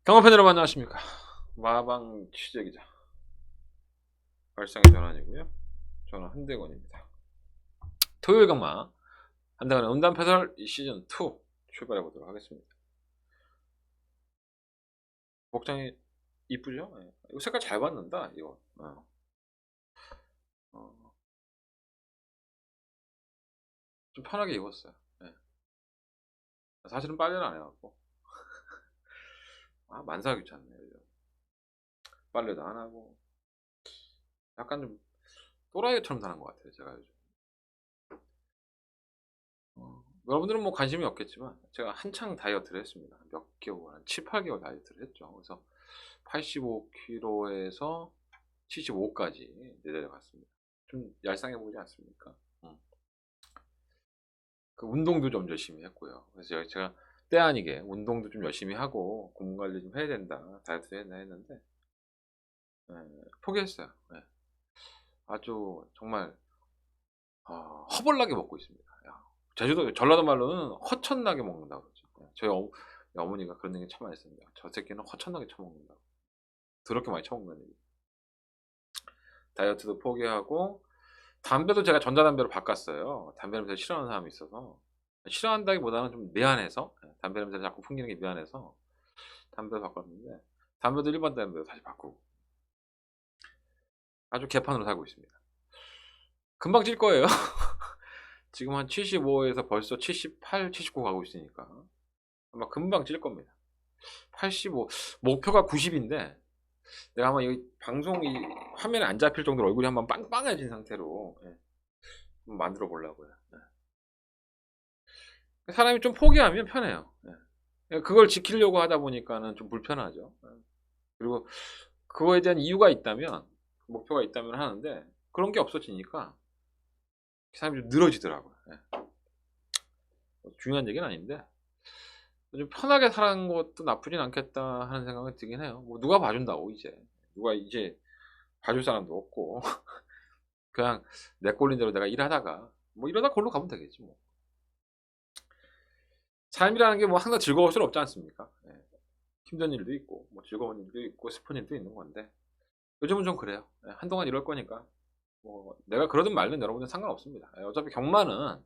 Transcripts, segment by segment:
경험팬 여러분 안녕하십니까. 마방 취재기자 발상의 전환이고요. 저는 한대건입니다. 토요일 경마 한대건의 음담패설 시즌2 출발해 보도록 하겠습니다. 복장이 이쁘죠? 네. 이거 색깔 잘 받는다 이거. 어, 좀 편하게 입었어요. 네. 사실은 빨래를 안 해갖고 만사 귀찮네. 빨래도 안 하고 약간 좀 또라이처럼 사는 것 같아요 제가 요즘. 여러분들은 뭐 관심이 없겠지만 제가 한창 다이어트를 했습니다. 몇 개월, 한 7, 8개월 다이어트를 했죠. 그래서 85kg에서 75까지 내려갔습니다. 좀 얄쌍해 보이지 않습니까? 그 운동도 좀 열심히 했고요. 그래서 제가 때 아니게 운동도 좀 열심히 하고 몸 관리 좀 해야 된다, 다이어트 해야 된다 했는데 포기했어요. 아주 정말 허벌나게 먹고 있습니다. 제주도 전라도 말로는 허천나게 먹는다고 그러죠. 저희 어머니가 그런 얘기 참 많이 했습니다. 저 새끼는 허천나게 처먹는다고. 더럽게 많이 처먹는 얘기. 다이어트도 포기하고 담배도 제가 전자담배로 바꿨어요. 담배 냄새 싫어하는 사람이 있어서 싫어한다기보다는 좀 미안해서 담배 냄새를 자꾸 풍기는 게 미안해서 담배를 바꿨는데 담배도 일반 담배로 다시 바꾸고 아주 개판으로 살고 있습니다. 금방 찔 거예요. 지금 한 75에서 벌써 78, 79 가고 있으니까 아마 금방 찔 겁니다. 85 목표가 90인데 내가 아마 이 방송이 화면에 안 잡힐 정도로 얼굴이 한번 빵빵해진 상태로 한번 만들어 보려고요. 사람이 좀 포기하면 편해요. 그걸 지키려고 하다 보니까는 좀 불편하죠. 그리고 그거에 대한 이유가 있다면 목표가 있다면 하는데 그런 게 없어지니까 사람이 좀 늘어지더라고요. 중요한 얘기는 아닌데 좀 편하게 사는 것도 나쁘진 않겠다 하는 생각이 들긴 해요. 뭐 누가 봐준다고 누가 이제 봐줄 사람도 없고 그냥 내 꼴린 대로 내가 일하다가 뭐 이러다 골로 가면 되겠지 뭐. 삶이라는 게 뭐 항상 즐거울 수는 없지 않습니까? 힘든 일도 있고 뭐 즐거운 일도 있고 슬픈 일도 있는 건데 요즘은 좀 그래요. 한동안 이럴 거니까 뭐 내가 그러든 말든 여러분들 상관없습니다. 어차피 경마는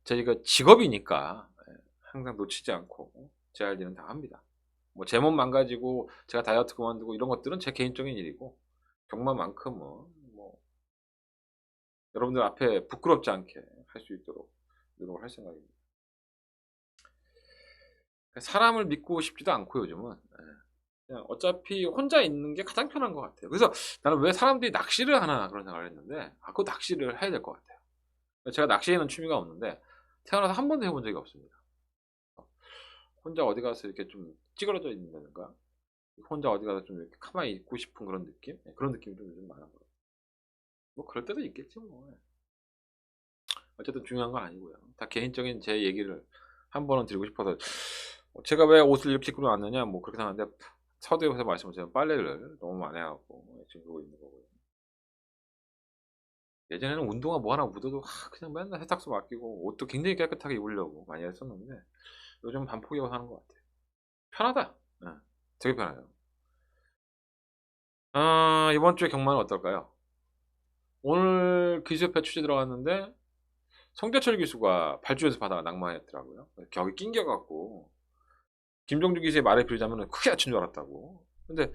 저희가 직업이니까 항상 놓치지 않고 제 할 일은 다 합니다. 뭐 제 몸 망가지고 제가 다이어트 그만두고 이런 것들은 제 개인적인 일이고 경마만큼은 뭐 여러분들 앞에 부끄럽지 않게 할 수 있도록 노력을 할 생각입니다. 사람을 믿고 싶지도 않고 요즘은 그냥 어차피 혼자 있는 게 가장 편한 것 같아요. 그래서 나는 왜 사람들이 낚시를 하나 그런 생각을 했는데 그 낚시를 해야 될 것 같아요. 제가 낚시에는 취미가 없는데 태어나서 한 번도 해본 적이 없습니다. 혼자 어디 가서 이렇게 좀 찌그러져 있는다든가 혼자 어디 가서 좀 이렇게 가만히 있고 싶은 그런 느낌? 그런 느낌이 좀 요즘 많아 보여요. 뭐 그럴 때도 있겠지 뭐. 어쨌든 중요한 건 아니고요. 다 개인적인 제 얘기를 한 번은 드리고 싶어서 제가 왜 옷을 이렇게 입고 왔느냐 뭐 그렇게 생각하는데 서두에서 말씀하신 빨래를 너무 많이 해갖고 지금 그러고 있는 거고요. 예전에는 운동화 뭐 하나 묻어도 그냥 맨날 세탁소 맡기고 옷도 굉장히 깨끗하게 입으려고 많이 했었는데 요즘 반포기하고 사는 것 같아요. 편하다. 되게 편해요. 이번 주에 경마는 어떨까요? 오늘 기수협회 취재 들어갔는데 성대철 기수가 발주에서 받아가 낙마했더라고요. 격이 낑겨갖고 김종주 기수의 말에 빌자면 크게 다친 줄 알았다고. 근데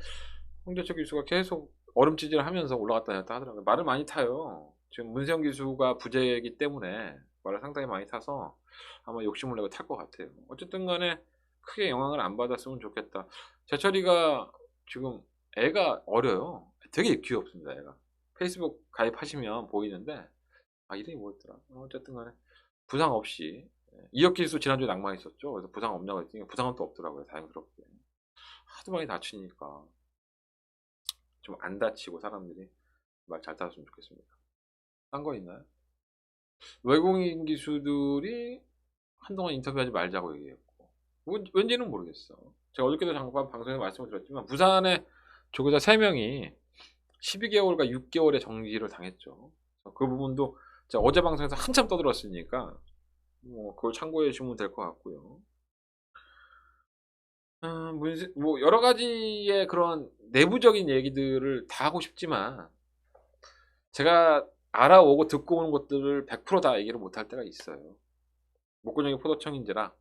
성대철 기수가 계속 얼음찌질을 하면서 올라갔다 내렸다 하더라고요. 말을 많이 타요. 지금 문세영 기수가 부재이기 때문에 말을 상당히 많이 타서 아마 욕심을 내고 탈 것 같아요. 어쨌든 간에 크게 영향을 안 받았으면 좋겠다. 재철이가 지금 애가 어려요. 되게 귀엽습니다, 애가. 페이스북 가입하시면 보이는데 이름이 뭐였더라. 어쨌든 간에 부상 없이 이혁 기수 지난주에 낙마했었죠. 그래서 부상 없냐고 했더니 부상은 또 없더라고요. 다행스럽게. 하도 많이 다치니까 좀 안 다치고 사람들이 말 잘 따랐으면 좋겠습니다. 딴 거 있나요? 외국인 기수들이 한동안 인터뷰하지 말자고 얘기했고 왠지는 모르겠어. 제가 어저께도 잠깐 방송에 말씀을 드렸지만 부산에 조교자 3명이 12개월과 6개월의 정지를 당했죠. 그 부분도 제가 어제 방송에서 한참 떠들었으니까 뭐 그걸 참고해 주시면 될 것 같고요. 뭐 여러 가지의 그런 내부적인 얘기들을 다 하고 싶지만 제가 알아오고 듣고 오는 것들을 100%다 얘기를 못할 때가 있어요. 목구멍이 포도청인지라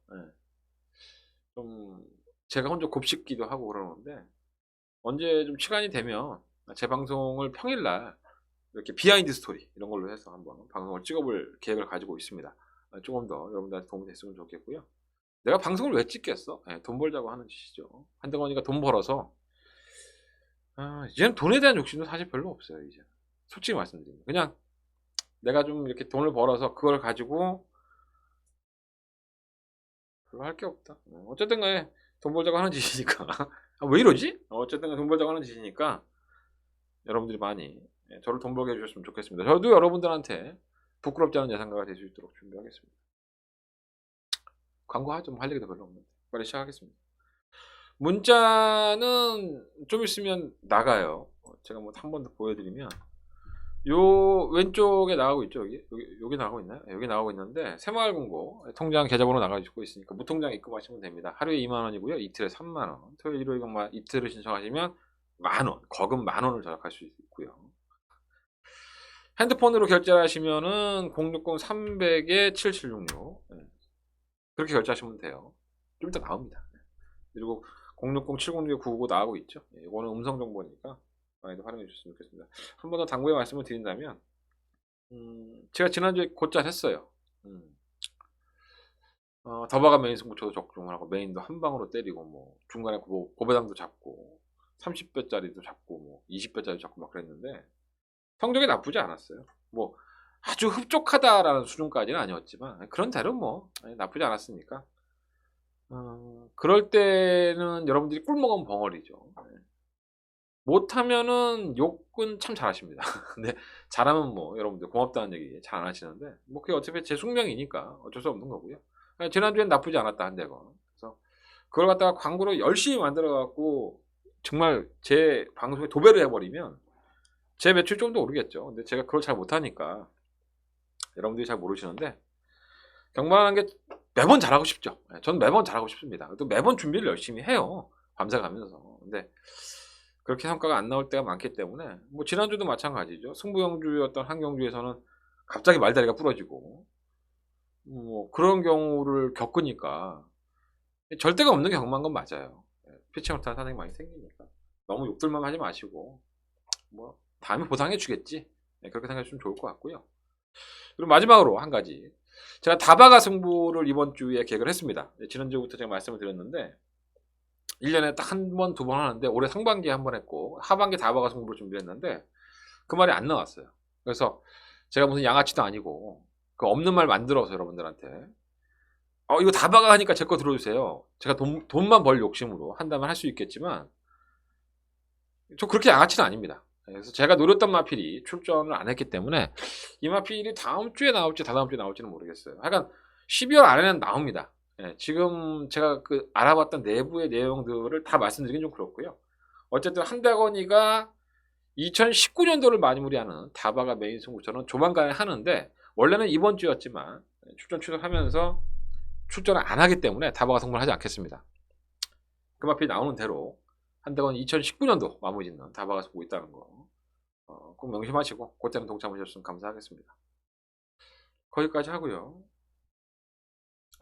좀 제가 혼자 곱씹기도 하고 그러는데 언제 좀 시간이 되면 제 방송을 평일날 이렇게 비하인드 스토리 이런 걸로 해서 한번 방송을 찍어볼 계획을 가지고 있습니다. 조금 더 여러분들한테 도움이 됐으면 좋겠고요. 내가 방송을 왜 찍겠어? 돈 벌자고 하는 짓이죠. 한동훈이가 돈 벌어서 이제는 돈에 대한 욕심도 사실 별로 없어요. 이제 솔직히 말씀드립니다. 그냥 내가 좀 이렇게 돈을 벌어서 그걸 가지고 별로 할 게 없다. 어쨌든 간에 돈 벌자고 하는 짓이니까 왜 이러지? 어쨌든 간에 돈 벌자고 하는 짓이니까 여러분들이 많이 저를 돈 벌게 해주셨으면 좋겠습니다. 저도 여러분들한테 부끄럽지 않은 예상가가 될 수 있도록 준비하겠습니다. 광고하죠. 뭐 할 얘기도 별로 없는데 빨리 시작하겠습니다. 문자는 좀 있으면 나가요. 제가 뭐 한 번 더 보여드리면 요 왼쪽에 나가고 있죠. 여기 나가고 있나요? 여기 나가고 있는데 새마을금고 통장 계좌번호 나가고 있으니까 무통장 입금하시면 됩니다. 하루에 2만원이고요. 이틀에 3만원. 토요일 일요일 이틀을 신청하시면 만원, 거금 만원을 절약할 수 있고요. 핸드폰으로 결제를 하시면은 060-300-7766 그렇게 결제하시면 돼요. 좀 이따 나옵니다. 그리고 060-706-999 나가고 있죠. 이거는 음성 정보니까 많이들 활용해 주셨으면 좋겠습니다. 한 번 더 당부의 말씀을 드린다면 제가 지난주에 곧잘 했어요. 더바가 메인 승부처도 적중을 하고 메인도 한 방으로 때리고 뭐 중간에 고배당도 잡고 30배짜리도 잡고 뭐 20배짜리 잡고 막 그랬는데 성적이 나쁘지 않았어요. 뭐 아주 흡족하다라는 수준까지는 아니었지만 그런 대로 뭐 나쁘지 않았으니까 그럴 때는 여러분들이 꿀 먹으면 벙어리죠. 못하면은 욕은 참 잘하십니다. 근데 잘하면 뭐 여러분들 고맙다는 얘기 잘 안 하시는데 뭐 그게 어차피 제 숙명이니까 어쩔 수 없는 거고요. 지난주엔 나쁘지 않았다 한 대건. 그래서 그걸 갖다가 광고로 열심히 만들어 갖고 정말 제 방송에 도배를 해버리면 제 매출 좀 더 오르겠죠. 근데 제가 그걸 잘 못하니까 여러분들이 잘 모르시는데 경만한 게 매번 잘하고 싶죠. 저는 매번 잘하고 싶습니다. 또 매번 준비를 열심히 해요. 밤새 가면서. 근데 그렇게 성과가 안 나올 때가 많기 때문에 뭐 지난주도 마찬가지죠. 승부경주였던 한 경주에서는 갑자기 말다리가 부러지고 뭐 그런 경우를 겪으니까 절대가 없는 경험한 건 맞아요. 피치 못하는 사람이 많이 생기니까 너무 욕들만 하지 마시고 뭐 다음에 보상해 주겠지. 그렇게 생각해 주시면 좋을 것 같고요. 그리고 마지막으로 한 가지 제가 다바가 승부를 이번 주에 계획을 했습니다. 지난주부터 제가 말씀을 드렸는데 1년에 딱 한 번, 두 번 하는데 올해 상반기에 한 번 했고 하반기에 다바가 승부를 준비했는데 그 말이 안 나왔어요. 그래서 제가 무슨 양아치도 아니고 그 없는 말 만들어서 여러분들한테 이거 다바가 하니까 제 거 들어주세요. 제가 돈만 벌 욕심으로 한다면 할 수 있겠지만 저 그렇게 양아치는 아닙니다. 그래서 제가 노렸던 마필이 출전을 안 했기 때문에 이 마필이 다음 주에 나올지 다다음 주에 나올지는 모르겠어요. 하여간 12월 안에는 나옵니다. 지금 제가 그 알아봤던 내부의 내용들을 다 말씀드리긴 좀 그렇고요. 어쨌든 한대건이가 2019년도를 마무리하는 다바가 메인 승부처는 조만간에 하는데 원래는 이번 주였지만 출전 취소하면서 출전을 안 하기 때문에 다바가 승부를 하지 않겠습니다. 그 마필이 나오는 대로 한대건 2019년도 마무리 짓는 다바가 승부 있다는 거 꼭 명심하시고 그때는 동참해 주셨으면 감사하겠습니다. 거기까지 하고요.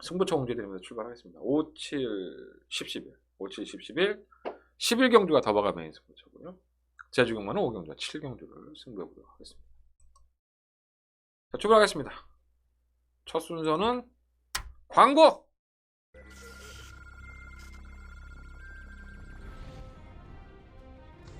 승부처 공지드리면서 출발하겠습니다. 5, 7, 10, 11 5, 7, 10, 11 11경주가 더바가 메인 승부처고요. 제주경마는 5경주와 7경주를 승부해보도록 하겠습니다. 자, 출발하겠습니다. 첫 순서는 광고!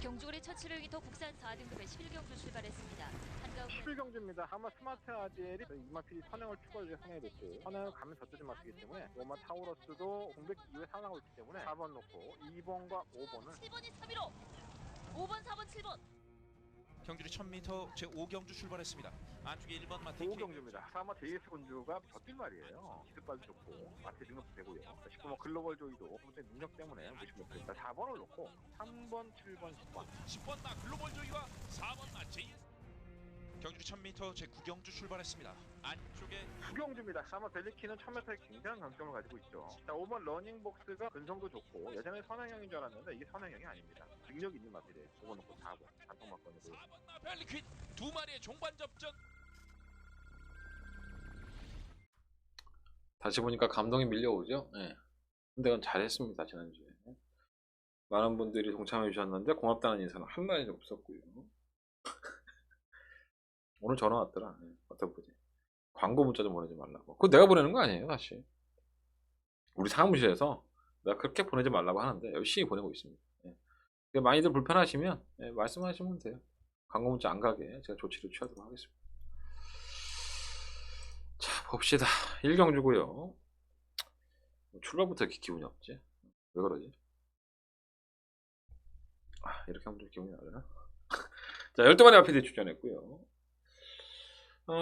경주골의 처치를 위해 국산 4등급의 11경주 출발했습니다. 한가운데 11경주입니다. 아마 스마트 아지엘이 이마필이 선행을 추가로 선행해줬고 선행을 가면 저뜨지 마시기 때문에 로마 타우러스도 공백 이후에 살아나고 있기 때문에 4번 놓고 2번과 5번은 7번이 3위로 5번, 4번, 7번 경주리 1000m 제5경주 출발했습니다. 안쪽에 1번 마티 5경주입니다. 아마 JS 군주가 벼뛸 말이에요. 기습까지 좋고 마티 능력도 되고요. 싶고 뭐 글로벌 조이도 그분의 능력 때문에 보시면 됩니다. 4번을 놓고 3번, 7번, 10번 10번 나 글로벌 조이와 4번 나 JS 경주리 1000m 제 9경주 출발했습니다. 안쪽에 구경주입니다. 아마 벨리키는 1000m에 굉장한 강점을 가지고 있죠. 자, 5번 러닝복스가 근성도 좋고 예전에 선행형인 줄 알았는데 이게 선행형이 아닙니다. 능력 있는 마필이에요. 5번 놓고 4번 단통 막건이고 4번 벨리퀸 두 마리의 종반 접전. 다시 보니까 감동이 밀려오죠. 예. 근데 그건 잘했습니다. 지난주에 많은 분들이 동참해 주셨는데 고맙다는 인사는 한 마디도 없었고요. 오늘 전화 왔더라. 예. 어떤 분이 광고 문자 좀 보내지 말라고. 그거 내가 보내는 거 아니에요, 사실. 우리 사무실에서 내가 그렇게 보내지 말라고 하는데 열심히 보내고 있습니다. 예. 많이들 불편하시면 예, 말씀하시면 돼요. 광고 문자 안 가게 제가 조치를 취하도록 하겠습니다. 자, 봅시다. 1경주고요. 출발부터 이렇게 기분이 없지? 왜 그러지? 이렇게 하면 좀 기분이 나려나? 자, 12마리 마필이 출전했고요.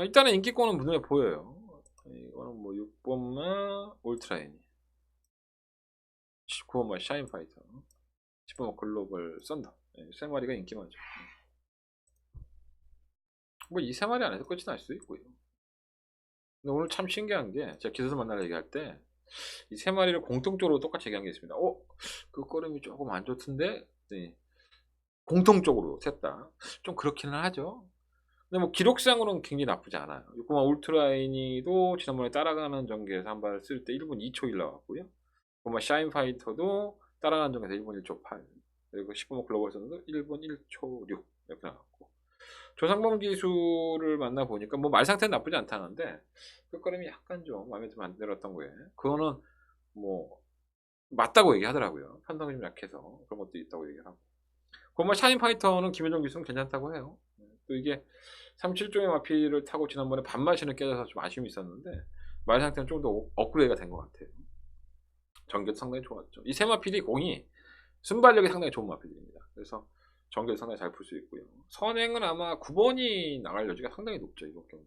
일단은 인기권은 눈에 보여요. 이거는 뭐 6번마 울트라인, 19번마 샤인파이터, 10번마 글로벌 썬더. 세 마리가 인기 많죠. 뭐 이 세 마리 안에서 끝이 날 수도 있고요. 근데 오늘 참 신기한 게 제가 기사들 만나러 얘기할 때 이 세 마리를 공통적으로 똑같이 얘기한 게 있습니다. 그 걸음이 조금 안 좋던데? 네. 공통적으로 셋 다 좀 그렇기는 하죠. 근데 뭐 기록상으로는 굉장히 나쁘지 않아요. 6번마 울트라이니도 지난번에 따라가는 전개에서 한 발 쓸 때 1분 2초 1 나왔고요. 6번마 샤인파이터도 따라가는 전개에서 1분 1초 8, 그리고 10번마 글로벌 선도 1분 1초 6 이렇게 나왔고, 조상범 기수를 만나보니까 뭐 말 상태는 나쁘지 않다는데 끝걸음이 약간 좀 마음에 들면 안 들었던 거예요. 그거는 뭐 맞다고 얘기하더라고요. 판단이 좀 약해서 그런 것도 있다고 얘기하고, 그뭐 샤인파이터는 김효정 기수는 괜찮다고 해요. 또 이게 37종의 마필을 타고 지난번에 반마신을 깨져서 좀 아쉬움이 있었는데 말 상태는 좀 더 업그레이드가 된 것 같아요. 전개도 상당히 좋았죠. 이 세 마필이 공이 순발력이 상당히 좋은 마필입니다. 그래서 전개도 상당히 잘 풀 수 있고요. 선행은 아마 9번이 나갈 여지가 상당히 높죠. 이번 경우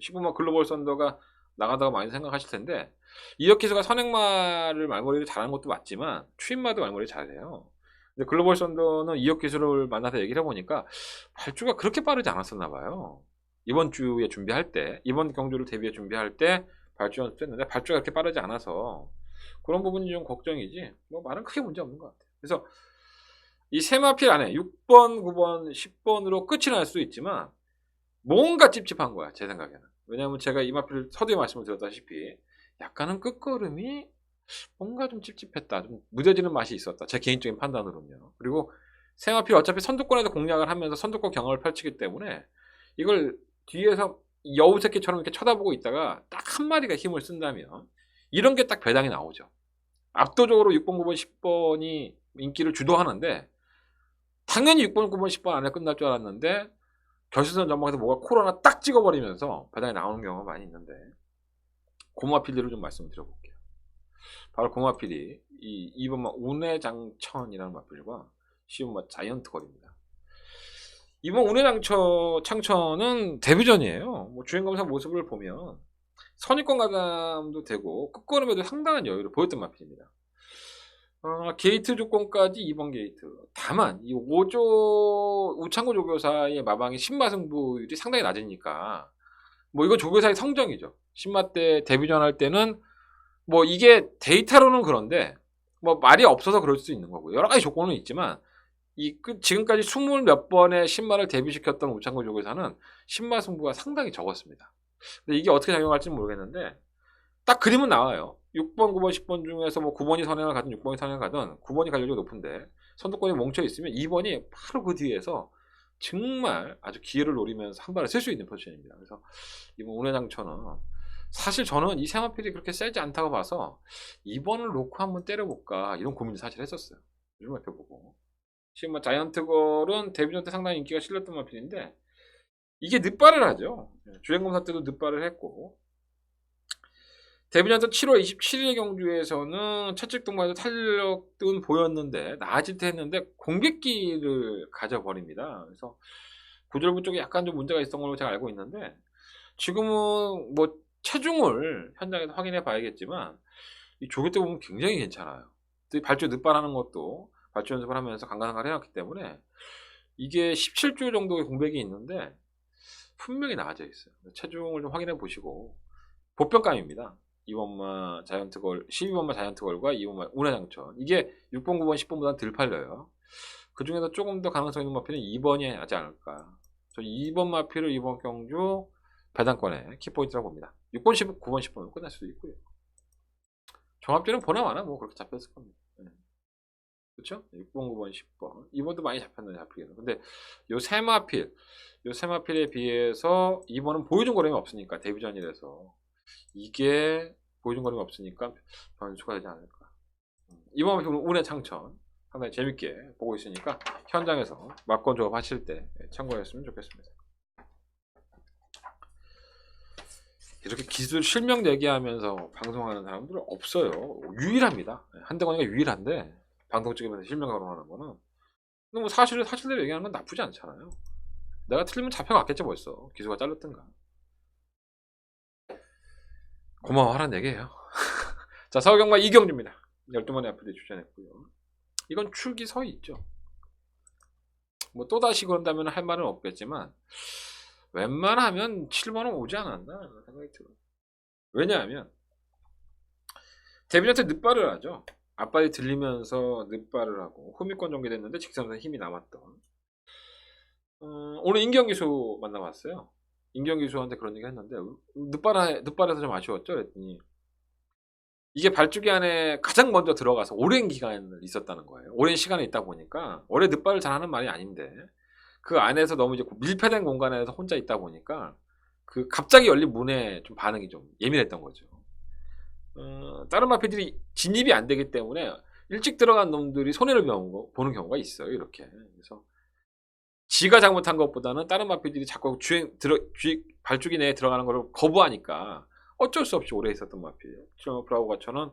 15번 글로벌 썬더가 나가다가 많이 생각하실 텐데, 이혁기수가 선행마를 말머리를 잘하는 것도 맞지만 추임마도 말머리 잘해요. 근데 글로벌 썬더는 이혁기수를 만나서 얘기를 해보니까 발주가 그렇게 빠르지 않았었나 봐요. 이번 주에 준비할 때, 이번 경주를 대비해 준비할 때 발주 연습했는데 발주가 그렇게 빠르지 않아서 그런 부분이 좀 걱정이지 뭐 말은 크게 문제 없는 것 같아요. 그래서 이 세 마필 안에 6번, 9번, 10번으로 끝이 날 수도 있지만 뭔가 찝찝한 거야, 제 생각에는. 왜냐하면 제가 이 마필 서두에 말씀을 드렸다시피 약간은 끝걸음이 뭔가 좀 찝찝했다, 좀 무뎌지는 맛이 있었다, 제 개인적인 판단으로는요. 그리고 세 마필 어차피 선두권에서 공략을 하면서 선두권 경험을 펼치기 때문에 이걸 뒤에서 여우새끼처럼 이렇게 쳐다보고 있다가 딱 한 마리가 힘을 쓴다면 이런 게 딱 배당이 나오죠. 압도적으로 6번, 9번, 10번이 인기를 주도하는데 당연히 6번, 9번, 10번 안에 끝날 줄 알았는데 결승선 전망에서 뭐가 코로나 딱 찍어버리면서 배당이 나오는 경우가 많이 있는데, 고마필리로 좀 말씀을 드려볼게요. 바로 고마필이 이 2번마 운해장천이라는 마필과 10번마 자이언트 거리입니다. 이번 운해장천은 데뷔전이에요. 뭐 주행검사 모습을 보면 선입권 가담도 되고 끝걸음에도 상당한 여유를 보였던 마필입니다. 게이트 조건까지 2번 게이트. 다만 이 5조 우창구 조교사의 마방의 신마 승부율이 상당히 낮으니까 뭐 이건 조교사의 성정이죠. 신마 때 데뷔전 할 때는 뭐 이게 데이터로는 그런데 뭐 말이 없어서 그럴 수 있는 거고 여러 가지 조건은 있지만 지금까지 20 몇 번의 신마를 데뷔시켰던 우창구 조교사는 신마 승부가 상당히 적었습니다. 근데 이게 어떻게 작용할지는 모르겠는데 딱 그림은 나와요. 6번, 9번, 10번 중에서 뭐 9번이 선행을 가든 6번이 선행을 가든 9번이 갈 여지가 높은데 선두권이 멈춰 있으면 2번이 바로 그 뒤에서 정말 아주 기회를 노리면서 한 발을 쓸 수 있는 포지션입니다. 그래서 이번 운해장천은 사실 저는 이 세마필이 그렇게 세지 않다고 봐서 2번을 놓고 한번 때려볼까 이런 고민을 사실 했었어요. 요즘 살펴보고 지금 뭐 자이언트걸은 데뷔전 때 상당히 인기가 실렸던 마필인데 이게 늦발을 하죠. 주행검사 때도 늦발을 했고 데뷔전 때 7월 27일 경주에서는 채찍 동반에도 탄력은 보였는데 나아질 때 했는데 공백기를 가져버립니다. 그래서 구절부 쪽에 약간 좀 문제가 있었던 걸로 제가 알고 있는데 지금은 뭐 체중을 현장에서 확인해 봐야겠지만 이 조교 때 보면 굉장히 괜찮아요. 발주 늦발하는 것도 발주 연습을 하면서 간간한간 해왔기 때문에 이게 17주 정도의 공백이 있는데 분명히 나아져 있어요. 체중을 좀 확인해 보시고 보편감입니다. 2번마 자이언트걸, 12번마 자이언트걸과 2번마 운하장천. 이게 6번, 9번, 10번보다 덜 팔려요. 그 중에서 조금 더 가능성 있는 마피는 2번이 하지 않을까. 저 2번 마피를 이번 경주 배당권의 키포인트라고 봅니다. 6번, 10번, 9번, 10번은 끝날 수도 있고요. 종합제는 보나 마나 뭐 그렇게 잡혔을 겁니다. 그렇죠? 6번, 9번, 10번. 2번도 많이 잡혔는데 잡히겠네. 근데 요 세 마필에 비해서 2번은 보여준 거림이 없으니까 데뷔전이라서 이게 보여준 거림이 없으니까 변수가 되지 않을까. 이번 마필은 운의 창천 상당히 재밌게 보고 있으니까 현장에서 막권 조합 하실 때 참고했으면 좋겠습니다. 이렇게 기술 실명 얘기하면서 방송하는 사람들은 없어요. 유일합니다. 한대건이가 유일한데 방송 찍으면서 실명 거론하는 거는. 근데 뭐 사실대로 얘기하는 건 나쁘지 않잖아요. 내가 틀리면 잡혀갔겠지 벌써. 기수가 잘렸든가. 고마워하라는 얘기예요. 자, 서울경마 이경주입니다. 12번의 아프리에 출전했고요. 이건 출기 서이 있죠. 뭐 또다시 그런다면 할 말은 없겠지만 웬만하면 7번은 오지 않았나 생각이 들어요. 왜냐하면 데뷔전한테 늦발을 하죠. 앞발이 들리면서 늦발을 하고 후미권 전개됐는데 직선에서 힘이 남았던 오늘 임경기수 만나봤어요. 임경기수한테 그런 얘기 했는데 늦발에서 좀 아쉬웠죠. 그랬더니 이게 발주기 안에 가장 먼저 들어가서 오랜 기간을 있었다는 거예요. 오랜 시간에 있다 보니까 원래 늦발을 잘하는 말이 아닌데 그 안에서 너무 이제 밀폐된 공간에서 혼자 있다 보니까 그 갑자기 열린 문에 좀 반응이 좀 예민했던 거죠. 다른 마피들이 진입이 안 되기 때문에 일찍 들어간 놈들이 손해를 보는 경우가 있어요. 이렇게. 그래서 지가 잘못한 것보다는 다른 마피들이 자꾸 발주기 내에 들어가는 걸 거부하니까 어쩔 수 없이 오래 있었던 마피예요. 브라우가처는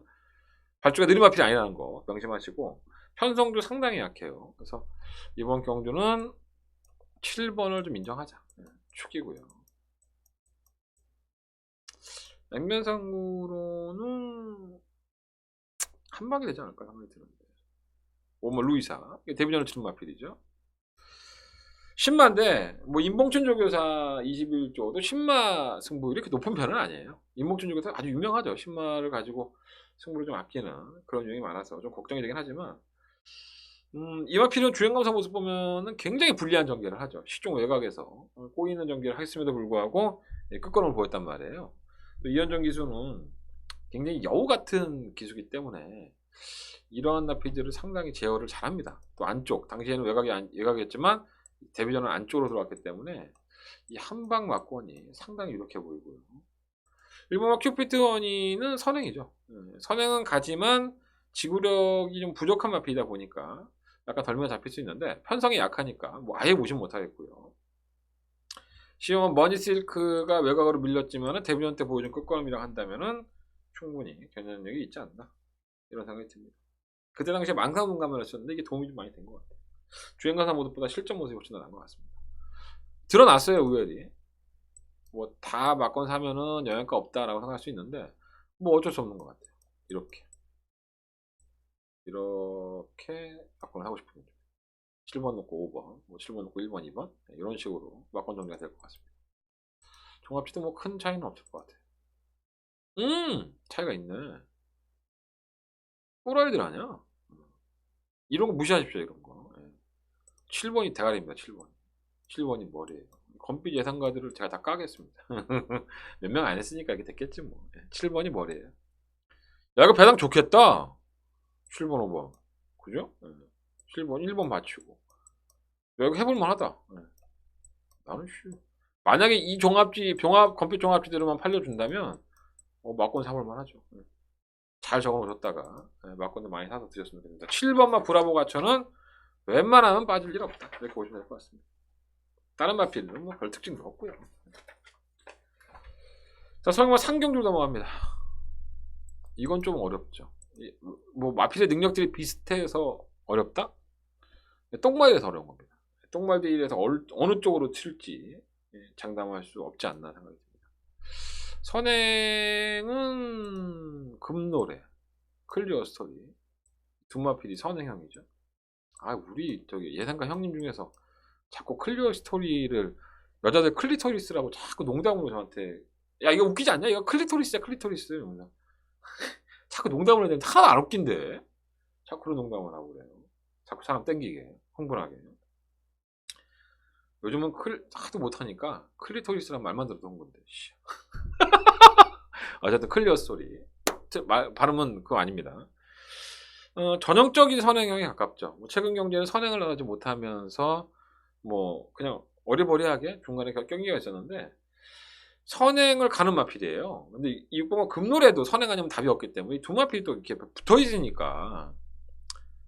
발주가 느린 마필이 아니라는 거 명심하시고 편성도 상당히 약해요. 그래서 이번 경주는 7번을 좀 인정하자. 축이고요. 냉면상으로는 한 방이 되지 않을까 생각이 드는데. 오늘 루이사 데뷔전을 치는 마필이죠. 10마인데 뭐 임봉춘 조교사 21조도 10마 승부율이 이렇게 높은 편은 아니에요. 임봉춘 조교사 아주 유명하죠. 10마를 가지고 승부를 좀 아끼는 그런 유형이 많아서 좀 걱정이 되긴 하지만 이 마필은 주행감사 모습 보면은 굉장히 불리한 전개를 하죠. 시종 외곽에서 꼬이는 전개를 했음에도 불구하고 끝걸음을 보였단 말이에요. 또 이현정 기수는 굉장히 여우 같은 기수기 때문에 이러한 나피들을 상당히 제어를 잘합니다. 또 안쪽 당시에는 외곽이었지만 데뷔전은 안쪽으로 들어왔기 때문에 이 한방 막권이 상당히 유력해 보이고요. 일본과 큐피트 허니는 선행이죠. 선행은 가지만 지구력이 좀 부족한 마피이다 보니까 약간 덜면 잡힐 수 있는데 편성이 약하니까 뭐 아예 무시 못하겠고요. 시험은 머니실크가 외곽으로 밀렸지만 데뷔전 때 보여준 끝걸음이라 한다면은 충분히 견뎌력이 있지 않나 이런 생각이 듭니다. 그때 당시에 망상눈감을 했었는데 이게 도움이 좀 많이 된 것 같아요. 주행가사 모습보다 실전 모습이 훨씬 더 나은 것 같습니다. 드러났어요 우열이. 뭐 다 막건 사면은 영향가 없다라고 생각할 수 있는데 뭐 어쩔 수 없는 것 같아요. 이렇게 막건을 하고 싶은 거죠. 7번 놓고 5번, 뭐 7번 놓고 1번, 2번 이런 식으로 막건 정리가 될 것 같습니다. 종합치도 뭐 큰 차이는 없을 것 같아요. 차이가 있네. 또라이들 아니야? 이런 거 무시하십시오. 이런 거. 7번이 대가리입니다. 7번이 머리예요. 검빛 예상가들을 제가 다 까겠습니다. 몇 명 안 했으니까 이렇게 됐겠지 뭐. 7번이 머리예요. 야 이거 배당 좋겠다. 7번 5번 그죠? 7번 1번 맞추고 야 이거 해볼만 하다. 나는 만약에 이 검빛 종합지대로만 팔려준다면 막권 사볼만 하죠. 잘 적어놓으셨다가 막권도 많이 사서 드렸으면 됩니다. 7번만 브라보 가처는 웬만하면 빠질 일 없다. 이렇게 보시면 될 것 같습니다. 다른 마필은 뭐 별 특징도 없고요. 자, 설마 상경주 넘어갑니다. 이건 좀 어렵죠. 뭐 마필의 능력들이 비슷해서 어렵다? 똥말이라서 어려운 겁니다. 똥말들에서 어느 쪽으로 칠지 장담할 수 없지 않나 생각이 듭니다. 선행은 금노래, 클리어 스토리 두 마필이 선행형이죠. 우리 저기 예상가 형님 중에서 자꾸 클리어 스토리를 여자들 클리토리스라고 자꾸 농담으로 저한테 야 이거 웃기지 않냐? 이거 클리토리스야 클리토리스 이러면서 자꾸 농담을 해야 되는데 하나도 안 웃긴데 자꾸 그런 농담을 하고 그래요. 자꾸 사람 땡기게 흥분하게. 요즘은 하도 못하니까 클리토리스란 말만 들어도 한 건데 어쨌든 클리어 스토리 발음은 그거 아닙니다. 전형적인 선행형에 가깝죠. 뭐 최근 경제는 선행을 나가지 못하면서 뭐 그냥 어리버리하게 중간에 경기가 있었는데 선행을 가는 마필이에요. 근데 이 6번가 급노래도 선행 아니면 답이 없기 때문에 이 두 마필이 또 이렇게 붙어 있으니까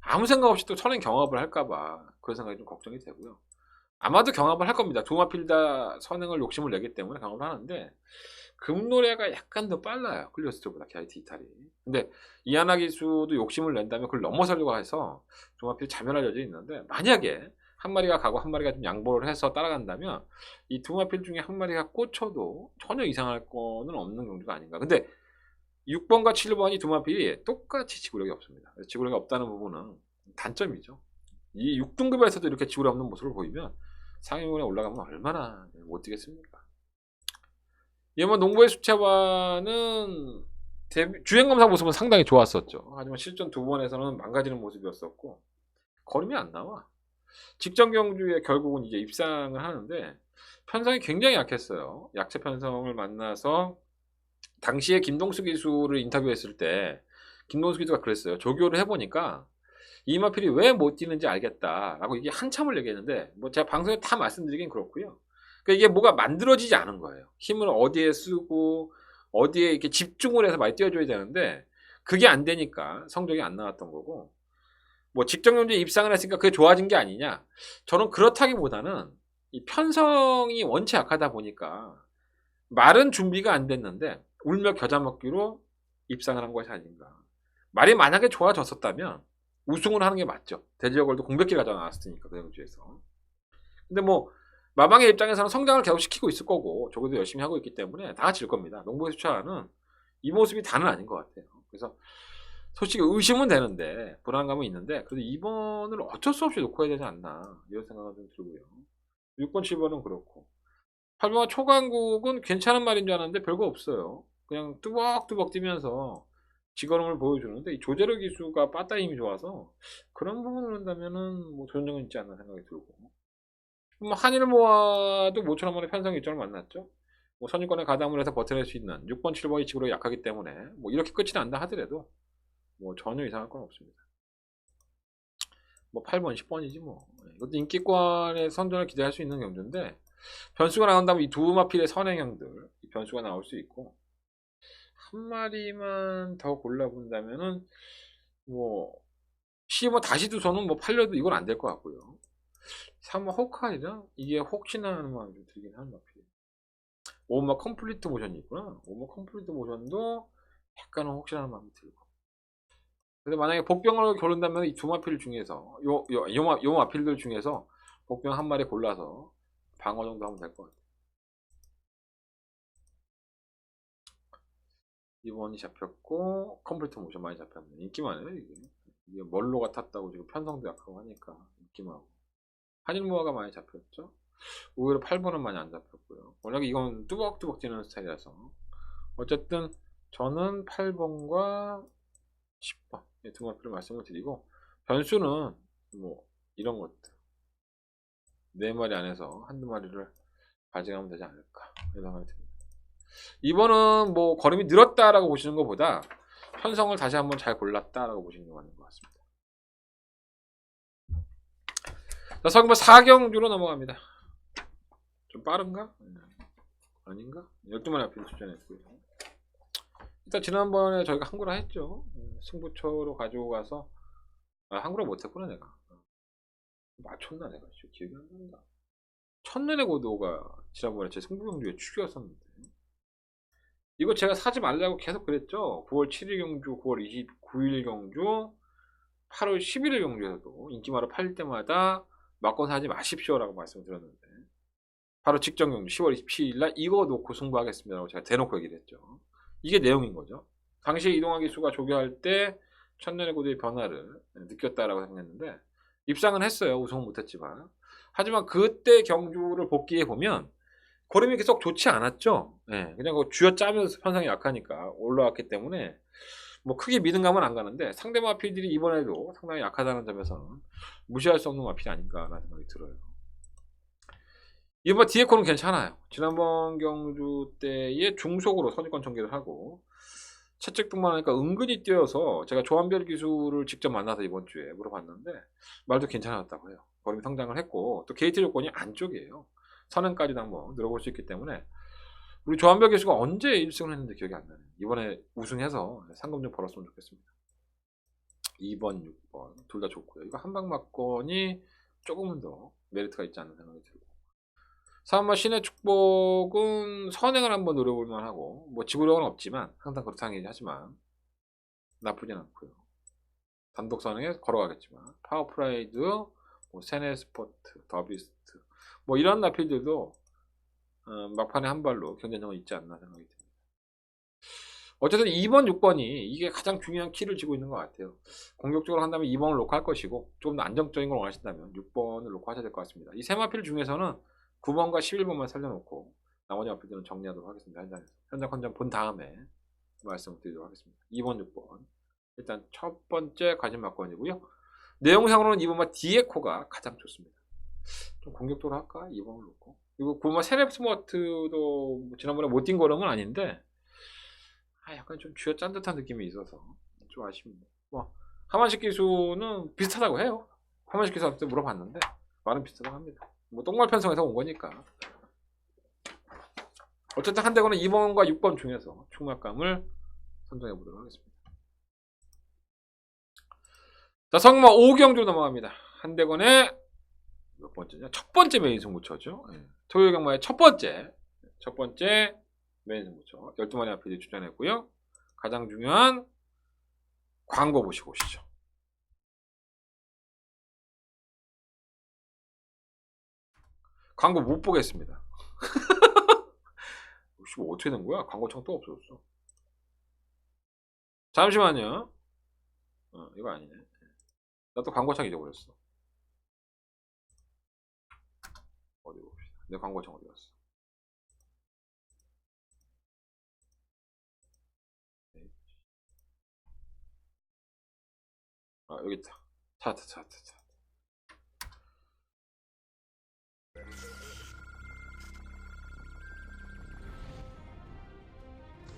아무 생각 없이 또 선행 경합을 할까봐 그런 생각이 좀 걱정이 되고요. 아마도 경합을 할 겁니다. 두 마필 다 선행을 욕심을 내기 때문에 경합을 하는데 급노래가 약간 더 빨라요. 클리어스트보다 KT 이탈이. 근데 이하나 기수도 욕심을 낸다면 그걸 넘어서려고 해서 두 마필이 자멸할 여지가 있는데 만약에 한 마리가 가고 한 마리가 좀 양보를 해서 따라간다면 이 두 마필 중에 한 마리가 꽂혀도 전혀 이상할 거는 없는 경주가 아닌가. 근데 6번과 7번이 두 마필이 똑같이 지구력이 없습니다. 지구력이 없다는 부분은 단점이죠. 이 6등급에서도 이렇게 지구력 없는 모습을 보이면 상위권에 올라가면 얼마나 못 뛰겠습니까? 얘만 농부의 수채화는 주행검사 모습은 상당히 좋았었죠. 하지만 실전 두 번에서는 망가지는 모습이었었고 걸음이 안 나와. 직전 경주에 결국은 이제 입상을 하는데 편성이 굉장히 약했어요. 약체 편성을 만나서 당시에 김동수 기수를 인터뷰했을 때 김동수 기수가 그랬어요. 조교를 해보니까 이마필이 왜 못 뛰는지 알겠다라고 이게 한참을 얘기했는데 뭐 제가 방송에 다 말씀드리긴 그렇고요. 그러니까 이게 뭐가 만들어지지 않은 거예요. 힘을 어디에 쓰고 어디에 이렇게 집중을 해서 많이 뛰어줘야 되는데 그게 안 되니까 성적이 안 나왔던 거고 뭐 직전 경주에 입상을 했으니까 그게 좋아진 게 아니냐. 저는 그렇다기보다는 이 편성이 원체 약하다 보니까 말은 준비가 안 됐는데 울며 겨자 먹기로 입상을 한 것이 아닌가. 말이 만약에 좋아졌었다면 우승을 하는 게 맞죠. 대지역월드 공백기 가져 나왔으니까 그 경주에서. 근데 뭐 마방의 입장에서는 성장을 계속 시키고 있을 거고 저기도 열심히 하고 있기 때문에 다 질 겁니다. 농부의 수차는 이 모습이 다는 아닌 것 같아요. 그래서 솔직히 의심은 되는데 불안감은 있는데 그래도 2번을 어쩔 수 없이 놓고 해야 되지 않나 이런 생각은 좀 들고요. 6번, 7번은 그렇고 8번과 초강국은 괜찮은 말인 줄 알았는데 별거 없어요. 그냥 뚜벅뚜벅 뛰면서 직걸음을 보여주는데 이 조제르 기수가 빠따 힘이 좋아서 그런 부분을 한다면은 뭐 도전력은 있지 않나 생각이 들고 뭐 한일모아도 모처럼 만에 편성 일정을 만났죠. 뭐 선유권에 가담을 해서 버텨낼 수 있는 6번, 7번이 지구력이 약하기 때문에 뭐 이렇게 끝이 난다 하더라도 뭐 전혀 이상할 건 없습니다. 뭐 8번, 10번이지 뭐. 이것도 인기권의 선전을 기대할 수 있는 경주인데 변수가 나온다면 이 두 마필의 선행형들 이 변수가 나올 수 있고 한 마리만 더 골라본다면은 뭐 15 다시 두서는 뭐 팔려도 이건 안 될 것 같고요. 3번 호칼이랑 이게 혹시나 하는 마음이 좀 들긴 하는 마필. 5번 컴플리트 모션이 있구나. 5번 컴플리트 모션도 약간은 혹시나 하는 마음이 들고. 근데 만약에 복병을 고른다면 이 두 마필 중에서 요 마필들 중에서 복병 한 마리 골라서 방어 정도 하면 될 것 같아요. 2번이 잡혔고 컴플리트 모션 많이 잡혔네. 인기만 해요 이게. 이게 멀로가 탔다고 지금 편성도 약하고 하니까 인기만 하고. 한일모아가 많이 잡혔죠. 오히려 8번은 많이 안 잡혔고요. 워낙에 이건 뚜벅뚜벅 뛰는 스타일이라서 어쨌든 저는 8번과 10번 두 마필을 말씀을 드리고 변수는 뭐 이런 것들 4마리 안에서 한두 마리를 가져가면 되지 않을까 이런 생각이 듭니다. 2번은 뭐 걸음이 늘었다라고 보시는 것보다 편성을 다시 한번 잘 골랐다라고 보시는 게 맞는 것 같습니다. 자, 서경마 4경주로 넘어갑니다. 좀 빠른가? 아닌가? 12마리 앞에 출전했고요. 일단 지난번에 저희가 한구라 했죠. 승부처로 가지고 가서 한구라 못했구나 내가. 맞췄나 내가. 기억이 안 난다. 첫눈의 고도가 지난번에 제 승부경주에 축이었었는데 이거 제가 사지 말라고 계속 그랬죠. 9월 7일 경주, 9월 29일 경주, 8월 11일 경주에서도 인기마로 팔릴 때마다 막권 사지 마십시오라고 말씀을 드렸는데 바로 직전 경주 10월 27일 날 이거 놓고 승부하겠습니다라고 제가 대놓고 얘기를 했죠. 이게 내용인 거죠. 당시에 이동화 기수가 조교할 때 첫눈의 고도의 변화를 느꼈다라고 생각했는데 입상은 했어요. 우승은 못했지만. 하지만 그때 경주를 복귀해 보면 걸음이 계속 좋지 않았죠. 예, 그냥 그 쥐어짜면서 편성이 약하니까 올라왔기 때문에 뭐 크게 믿음감은 안 가는데 상대 마필들이 이번에도 상당히 약하다는 점에서는 무시할 수 없는 마필이 아닌가라는 생각이 들어요. 이번 디에코는 괜찮아요. 지난번 경주 때의 중속으로 선입권 전개를 하고 채찍뿐만 아니라 은근히 뛰어서 제가 조한별 기술을 직접 만나서 이번 주에 물어봤는데 말도 괜찮았다고 해요. 걸음이 성장을 했고 또 게이트 조건이 안쪽이에요. 선행까지도 한번 늘어볼 수 있기 때문에 우리 조한별 기수가 언제 1승을 했는지 기억이 안 나네요. 이번에 우승해서 상금 좀 벌었으면 좋겠습니다. 2번, 6번 둘 다 좋고요. 이거 한방막권이 조금은 더 메리트가 있지 않는 생각이 들고 3번 신의 축복은 선행을 한번 노려볼 만하고 뭐 지구력은 없지만 항상 그렇다는 얘기 하지만 나쁘진 않고요. 단독 선행에 걸어가겠지만 파워프라이드, 뭐 세네스포트, 더비스트 뭐 이런 나필들도 막판에 한 발로 경쟁력은 있지 않나 생각이 듭니다. 어쨌든 2번, 6번이 이게 가장 중요한 키를 쥐고 있는 것 같아요. 공격적으로 한다면 2번을 놓고 할 것이고 조금 더 안정적인 걸 원하신다면 6번을 놓고 하셔야 될 것 같습니다. 이 세 마필 중에서는 9번과 11번만 살려놓고 나머지 마필들은 정리하도록 하겠습니다. 현장 컨전 본 다음에 말씀을 드리도록 하겠습니다. 2번, 6번 일단 첫 번째 가진막권이고요. 내용상으로는 2번과 디에코가 가장 좋습니다. 좀 공격적으로 할까? 2번을 놓고 그리고 9번 세랩스머트도 지난번에 못 뛴 걸음은 아닌데 약간 좀 쥐어짠 듯한 느낌이 있어서 좀 아쉽습니다. 뭐 하만식 기수는 비슷하다고 해요. 하만식 기수한테 물어봤는데 말은 비슷하다고 합니다. 뭐 똥말 편성에서 온 거니까. 어쨌든 한대건은 2번과 6번 중에서 충막감을 선정해 보도록 하겠습니다. 자, 성마 5경주 넘어갑니다. 한대건의 몇 번째냐? 첫 번째 메인 승부처죠. 토요일 경마의 첫 번째 메인 승부처 12마리 앞에 출전했고요. 가장 중요한 광고 보시고 오시죠. 광고 못 보겠습니다. 뭐 어떻게 된 거야? 광고창 또 없어졌어. 잠시만요. 이거 아니네. 나 또 광고창 잊어버렸어. 어디 봅시다. 내 광고창 어디 갔어? 여기 있다. 찾았다.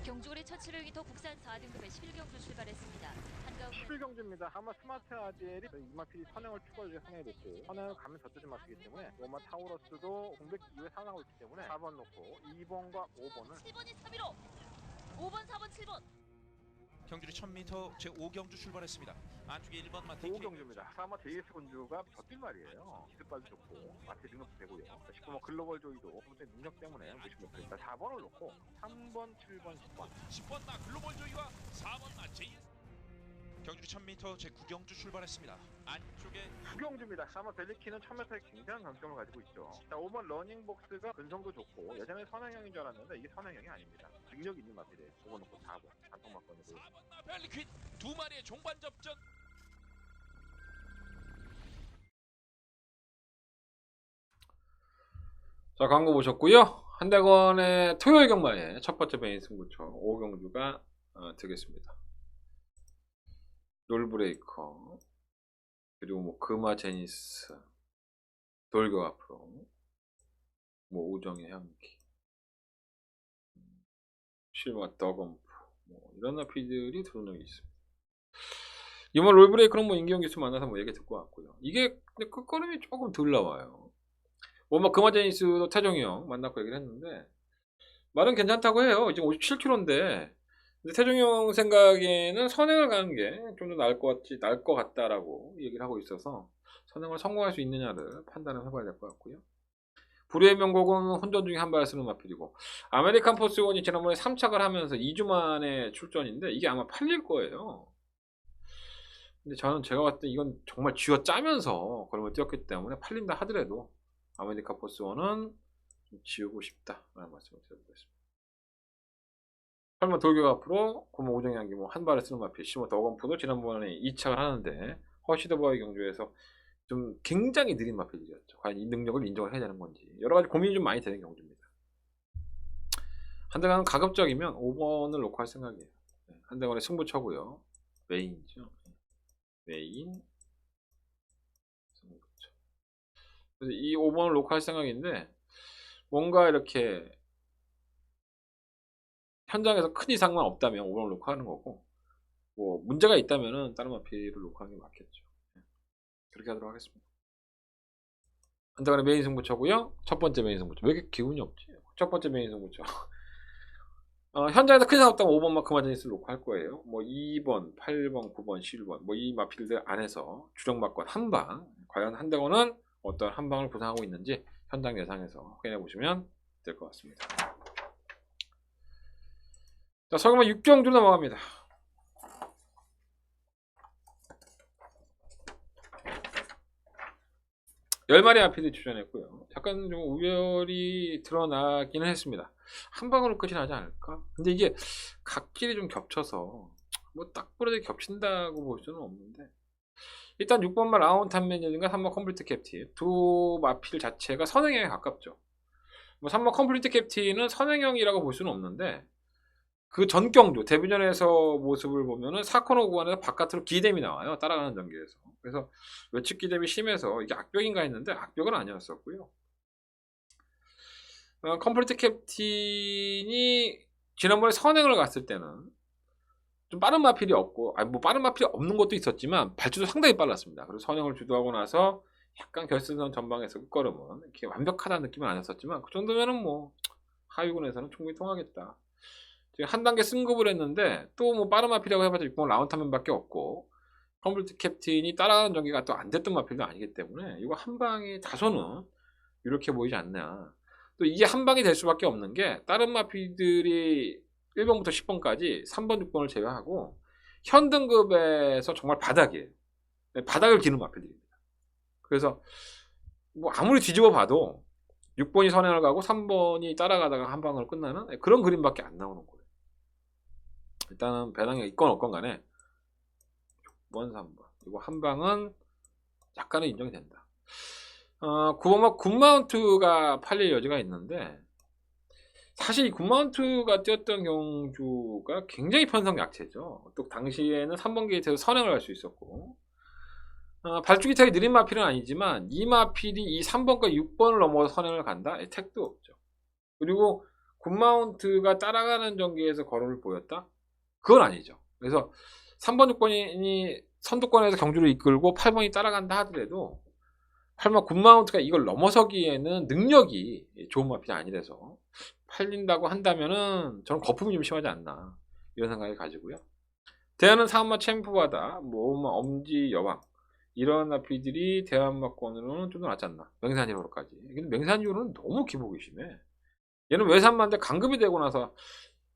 경주골의 첫 7월2터 국산 4등급의 11경주 출발했습니다. 한가운데 11경주입니다. 아마 스마트 아젤이 이마필이 선행을 추가해서 선행이 됐고 선행을 가면 저쪽에 맞기 때문에 로마 타우러스도 공백 이후에 상황을 있기 때문에 4번 놓고 2번과 5번은 7번이 3위로 5번, 4번, 7번 경주리 1000m 제5경주 출발했습니다. 안쪽에 1번 마티 5경주입니다. 아마 JS 군주가 버틸 말이에요. 기술빨도 좋고 마트 능력도 되고요. 19번 글로벌 조이도 능력 때문에 무시못 했다. 4번을 놓고 3번, 7번, 10번 10번 나 글로벌 조이와 4번 나 JS 경주리 1000m 제9경주 출발했습니다. 안쪽에 9경주입니다. 아마 벨리키는 1000m에 굉장한 강점을 가지고 있죠. 자, 5번 러닝복스가 근성도 좋고 예전에 선행형인 줄 알았는데 이게 선행형이 아닙니다. 능력 있는 마필이에요. 5번 놓고 4번 단통 막건이고요. 4번 나 벨리퀸 두 마리의 종반 접전. 자, 광고 보셨고요. 한대건의 토요일 경마의 첫 번째 메인 승부처 5경주가 되겠습니다. 롤브레이커 그리고 뭐 금화 제니스 돌격 앞으로 뭐 우정의 향기 실마 더검프 뭐 이런 나피들이 드러나게 있습니다. 이번 롤브레이커는 뭐 임기영 기수 만나서 뭐 얘기 듣고 왔고요. 이게 근데 끝걸음이 조금 덜 나와요. 뭐 금화 제니스도 태종이 형 만나고 얘기를 했는데 말은 괜찮다고 해요. 지금 57kg인데 근데 태종이 형 생각에는 선행을 가는 게 좀 더 나을 것 같다라고 얘기를 하고 있어서 선행을 성공할 수 있느냐를 판단을 해봐야 될 것 같고요. 불의의 명곡은 혼전 중에 한 발 쓰는 마필이고 아메리칸 포스원이 지난번에 3착을 하면서 2주 만에 출전인데 이게 아마 팔릴 거예요. 근데 제가 봤을 때 이건 정말 쥐어 짜면서 걸음을 뛰었기 때문에 팔린다 하더라도 아메리칸 포스원은 좀 지우고 싶다라는 말씀을 드려보겠습니다. 설마 돌격 앞으로 고모 오정향기 뭐 한 발에 쓰는 마필 시모 더건프도 지난번에 2착을 하는데 허시드버의 경주에서 좀 굉장히 느린 마필이었죠. 과연 이 능력을 인정을 해야 되는 건지 여러 가지 고민이 좀 많이 되는 경주입니다. 한대건은 가급적이면 5번을 놓고 할 생각이에요. 한대건의 승부처고요. 메인이죠. 메인 승부처. 그래서 이 5번을 놓고 할 생각인데 뭔가 이렇게 현장에서 큰 이상만 없다면 5번을 놓고 하는 거고 뭐 문제가 있다면은 다른 마피를 놓고 하는 게 맞겠죠. 그렇게 하도록 하겠습니다. 한대건의 메인 승부처고요. 첫 번째 메인 승부처. 왜 이렇게 기운이 없지? 첫 번째 메인 승부처. 현장에서 큰 이상 없다면 5번만큼 맞은 있을 놓고 할 거예요. 뭐 2번, 8번, 9번, 11번 뭐 이 마필들 안에서 주력마권 한방 과연 한대건은 어떤 한방을 구상하고 있는지 현장 예상에서 확인해 보시면 될 것 같습니다. 자, 서경만 6경주로 넘어갑니다. 10마리 마필이 출전했고요. 약간 좀 우열이 드러나기는 했습니다. 한 방으로 끝이 나지 않을까? 근데 이게 각길이 좀 겹쳐서 뭐 딱 부러지게 겹친다고 볼 수는 없는데 일단 6번만 라운탄 매니저인가 3번 컴플리트 캡틴 두 마필 자체가 선행형에 가깝죠. 뭐 3번 컴플리트 캡틴은 선행형이라고 볼 수는 없는데 그 전경주 데뷔전에서 모습을 보면은 4코너 구간에서 바깥으로 기뎀이 나와요. 따라가는 전개에서. 그래서 외측 기뎀이 심해서 이게 악벽인가 했는데 악벽은 아니었었고요. 컴플리트 캡틴이 지난번에 선행을 갔을 때는 좀 빠른 마필이 없고 뭐 빠른 마필이 없는 것도 있었지만 발주도 상당히 빨랐습니다. 그리고 선행을 주도하고 나서 약간 결승선 전방에서 끝걸음은 이렇게 완벽하다는 느낌은 아니었었지만 그 정도면은 뭐 하위군에서는 충분히 통하겠다. 한 단계 승급을 했는데 또 뭐 빠른 마필이라고 해봤자 6번 라운타맨밖에 없고 컴플리트 캡틴이 따라가는 전개가 또 안 됐던 마필도 아니기 때문에 이거 한 방이 다소는 이렇게 보이지 않나. 또 이게 한 방이 될 수밖에 없는 게 다른 마필들이 1번부터 10번까지 3번, 6번을 제외하고 현 등급에서 정말 바닥이에요. 바닥을 기는 마필들입니다. 그래서 뭐 아무리 뒤집어 봐도 6번이 선행을 가고 3번이 따라가다가 한 방으로 끝나는 그런 그림밖에 안 나오는 거예요. 일단은 배당에 있건 없건 간에 6번, 3번 그리고 한 방은 약간은 인정이 된다. 9번만 굿마운트가 팔릴 여지가 있는데 사실 이 굿마운트가 뛰었던 경주가 굉장히 편성 약체죠. 또 당시에는 3번 게이트에서 선행을 할 수 있었고 발주기 타기 느린 마필은 아니지만 이 마필이 이 3번과 6번을 넘어서 선행을 간다? 택도 없죠. 그리고 굿마운트가 따라가는 전개에서 걸음을 보였다? 그건 아니죠. 그래서 3번, 6번이 선두권에서 경주를 이끌고 8번이 따라간다 하더라도 8번 굿마운트가 이걸 넘어서기에는 능력이 좋은 마필이 아니라서 팔린다고 한다면은 저는 거품이 좀 심하지 않나 이런 생각이 가지고요. 대안은 3번 챔프바다, 뭐 엄지 여왕 이런 마필들이 대한마권으로는 좀 더 낫지 않나. 맹산 1호로까지. 근데 맹산 2호는 너무 기복이 심해. 얘는 외산만데 강급이 되고 나서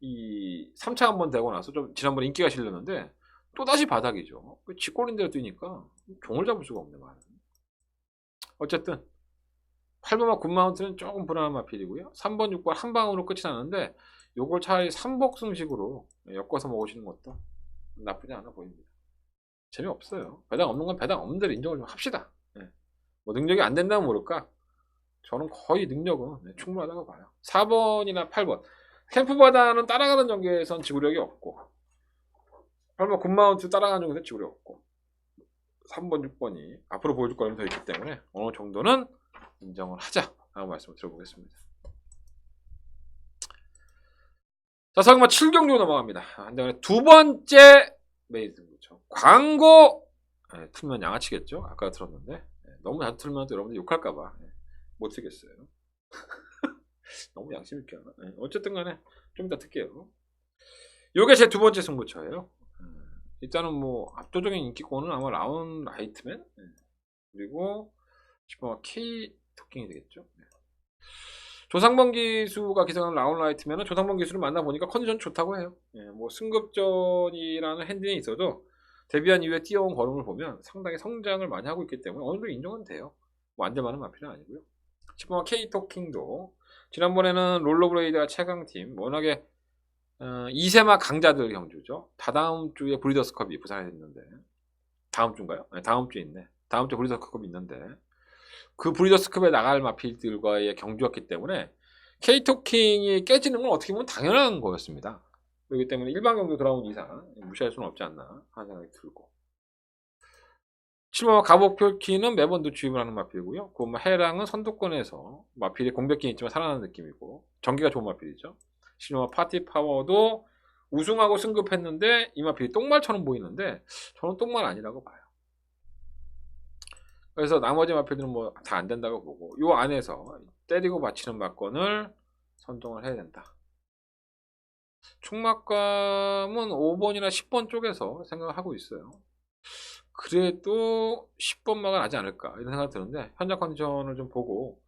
이 3차 한번 되고 나서 좀 지난번에 인기가 실렸는데 또다시 바닥이죠. 쥐꼬린 대로 뛰니까 종을 잡을 수가 없네 말은. 어쨌든 8번만 굿마운트는 조금 불안한 마필이고요. 3번, 6번 한 방으로 끝이 나는데 요걸 차라리 3복승식으로 엮어서 먹으시는 것도 나쁘지 않아 보입니다. 재미없어요. 배당 없는 건 배당 없는 대로 인정을 좀 합시다. 뭐 능력이 안 된다면 모를까? 저는 거의 능력은 충분하다고 봐요. 4번이나 8번 캠프바다는 따라가는 전개에선 지구력이 없고 8번 굿마운트 따라가는 전개에서 지구력이 없고 3번, 6번이 앞으로 보여줄 거는 더 있기 때문에 어느 정도는 인정을 하자 라고 말씀을 드려보겠습니다. 자, 서경마 7경주 넘어갑니다. 한대간에 두 번째 메인 승부처 광고 틀면 양아치겠죠? 아까 들었는데 너무 자주 틀면 또 여러분들 욕할까봐 못 쓰겠어요. 너무 양심 있게 하나? 어쨌든 간에 좀 이따 틀게요. 요게 제 두 번째 승부처예요. 일단은 뭐 압도적인 인기권은 아마 라운 라이트맨 그리고 K 토킹이 되겠죠. 조상범 기수가 기생하는 라운 라이트면은 조상범 기수를 만나보니까 컨디션 좋다고 해요. 뭐 승급전이라는 핸들이 있어도 데뷔한 이후에 뛰어온 걸음을 보면 상당히 성장을 많이 하고 있기 때문에 어느 정도 인정은 돼요. 뭐 안 될 만한 마필은 아니고요. 10번 K 토킹도 지난번에는 롤러브레이드가 최강팀 워낙에 2세마 강자들 경주죠. 다다음 주에 브리더스컵이 부산에 있는데 다음 주인가요? 네, 다음 주에 있네. 다음 주에 브리더스컵이 있는데 그 브리더스컵에 나갈 마필들과의 경주였기 때문에 K토킹이 깨지는 건 어떻게 보면 당연한 거였습니다. 그렇기 때문에 일반 경기 돌아온 이상 무시할 수는 없지 않나 하는 생각이 들고. 7번 가복표키는 매번 누추입을 하는 마필이고요. 그 해랑은 선두권에서 마필이 공백기 있지만 살아나는 느낌이고 전기가 좋은 마필이죠. 7번 파티 파워도 우승하고 승급했는데 이 마필이 똥말처럼 보이는데 저는 똥말 아니라고 봐요. 그래서 나머지 마필들은 뭐 다 안 된다고 보고 요 안에서 때리고 받치는 막건을 선정을 해야 된다. 충막감은 5번이나 10번 쪽에서 생각을 하고 있어요. 그래도 10번 막은 나지 않을까 이런 생각이 드는데 현장 컨디션을 좀 보고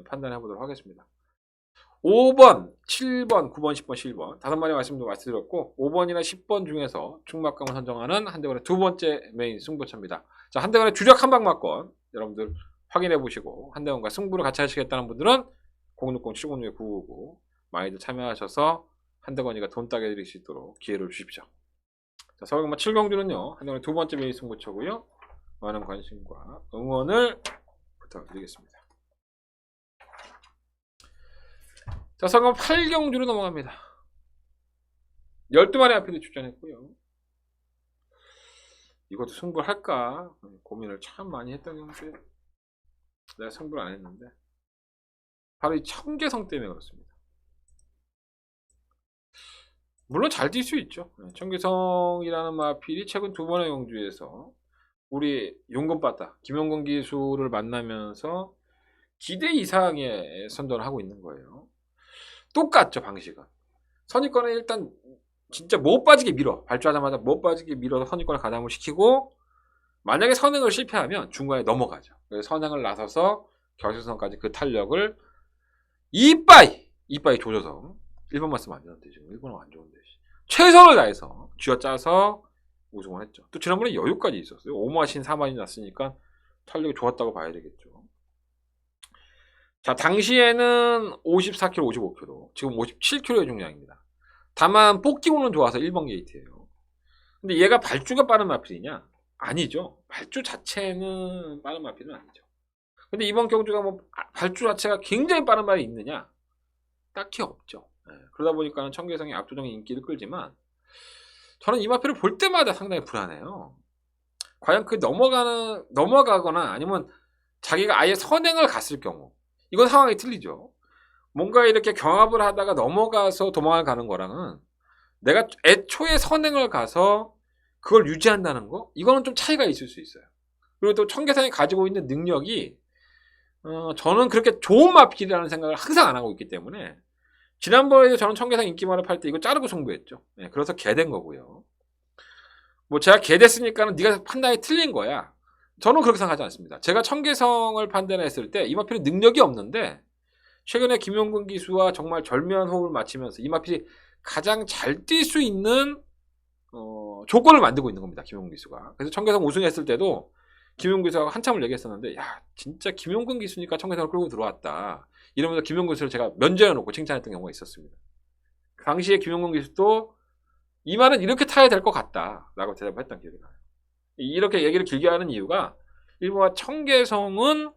판단해 보도록 하겠습니다. 5번, 7번, 9번, 10번, 11번 5마리 말씀드렸고 5번이나 10번 중에서 충막감을 선정하는 한대건의 두 번째 메인 승부처입니다. 자, 한대건의 주력 한방막건 여러분들 확인해 보시고 한대건과 승부를 같이 하시겠다는 분들은 060-706-999 많이들 참여하셔서 한대건이가 돈 따게 드릴 수 있도록 기회를 주십시오. 자, 서울경마 7경주는요 한대건의 두 번째 메인 승부처고요. 많은 관심과 응원을 부탁드리겠습니다. 자, 서울경마 8경주로 넘어갑니다. 12마리 앞에도 출전했고요. 이것도 승부를 할까 고민을 참 많이 했던 경주에 내가 승부를 안 했는데 바로 이 청계성 때문에 그렇습니다. 물론 잘 뛸 수 있죠. 청계성이라는 마필이 최근 두 번의 경주에서 우리 용건빠따 김용건 기수를 만나면서 기대 이상의 선전을 하고 있는 거예요. 똑같죠, 방식은. 선입권에 일단 진짜 못 빠지게 밀어. 발주하자마자 못 빠지게 밀어서 선입권에 가담을 시키고 만약에 선행을 실패하면 중간에 넘어가죠. 그래서 선행을 나서서 결승선까지 그 탄력을 이빠이 조져서 1번만 쓰면 안 되는데 지금 1번은 안 좋은데 최선을 다해서 쥐어짜서 우승을 했죠. 또 지난번에 여유까지 있었어요. 5마신 4마신이 났으니까 탄력이 좋았다고 봐야 되겠죠. 자, 당시에는 54kg, 55kg, 지금 57kg의 중량입니다. 다만 뽑기로는 좋아서 1번 게이트예요. 근데 얘가 발주가 빠른 마필이냐? 아니죠. 발주 자체는 빠른 마필은 아니죠. 근데 이번 경주가 뭐 발주 자체가 굉장히 빠른 말이 있느냐? 딱히 없죠. 그러다 보니까 청계성이 압도적인 인기를 끌지만 저는 이 마필을 볼 때마다 상당히 불안해요. 과연 그 넘어가거나 아니면 자기가 아예 선행을 갔을 경우 이건 상황이 틀리죠. 뭔가 이렇게 경합을 하다가 넘어가서 도망을 가는 거랑은 내가 애초에 선행을 가서 그걸 유지한다는 거 이거는 좀 차이가 있을 수 있어요. 그리고 또 청계성이 가지고 있는 능력이 저는 그렇게 좋은 마필이라는 생각을 항상 안 하고 있기 때문에 지난번에도 저는 청계성 인기만을 팔 때 이거 자르고 승부했죠. 그래서 개된 거고요. 뭐 제가 개됐으니까는 네가 판단이 틀린 거야. 저는 그렇게 생각하지 않습니다. 제가 청계성을 판단했을 때 이 마필이 능력이 없는데 최근에 김용근 기수와 정말 절묘한 호흡을 맞추면서 이 마필이 가장 잘 뛸 수 있는 조건을 만들고 있는 겁니다. 김용근 기수가. 그래서 청계성 우승했을 때도 김용근 기수가 한참을 얘기했었는데 야 진짜 김용근 기수니까 청계성을 끌고 들어왔다. 이러면서 김용근 기수를 제가 면제해 놓고 칭찬했던 경우가 있었습니다. 그 당시에 김용근 기수도 이 말은 이렇게 타야 될 것 같다 라고 대답을 했던 기억이 나요. 이렇게 얘기를 길게 하는 이유가 일본과 청계성은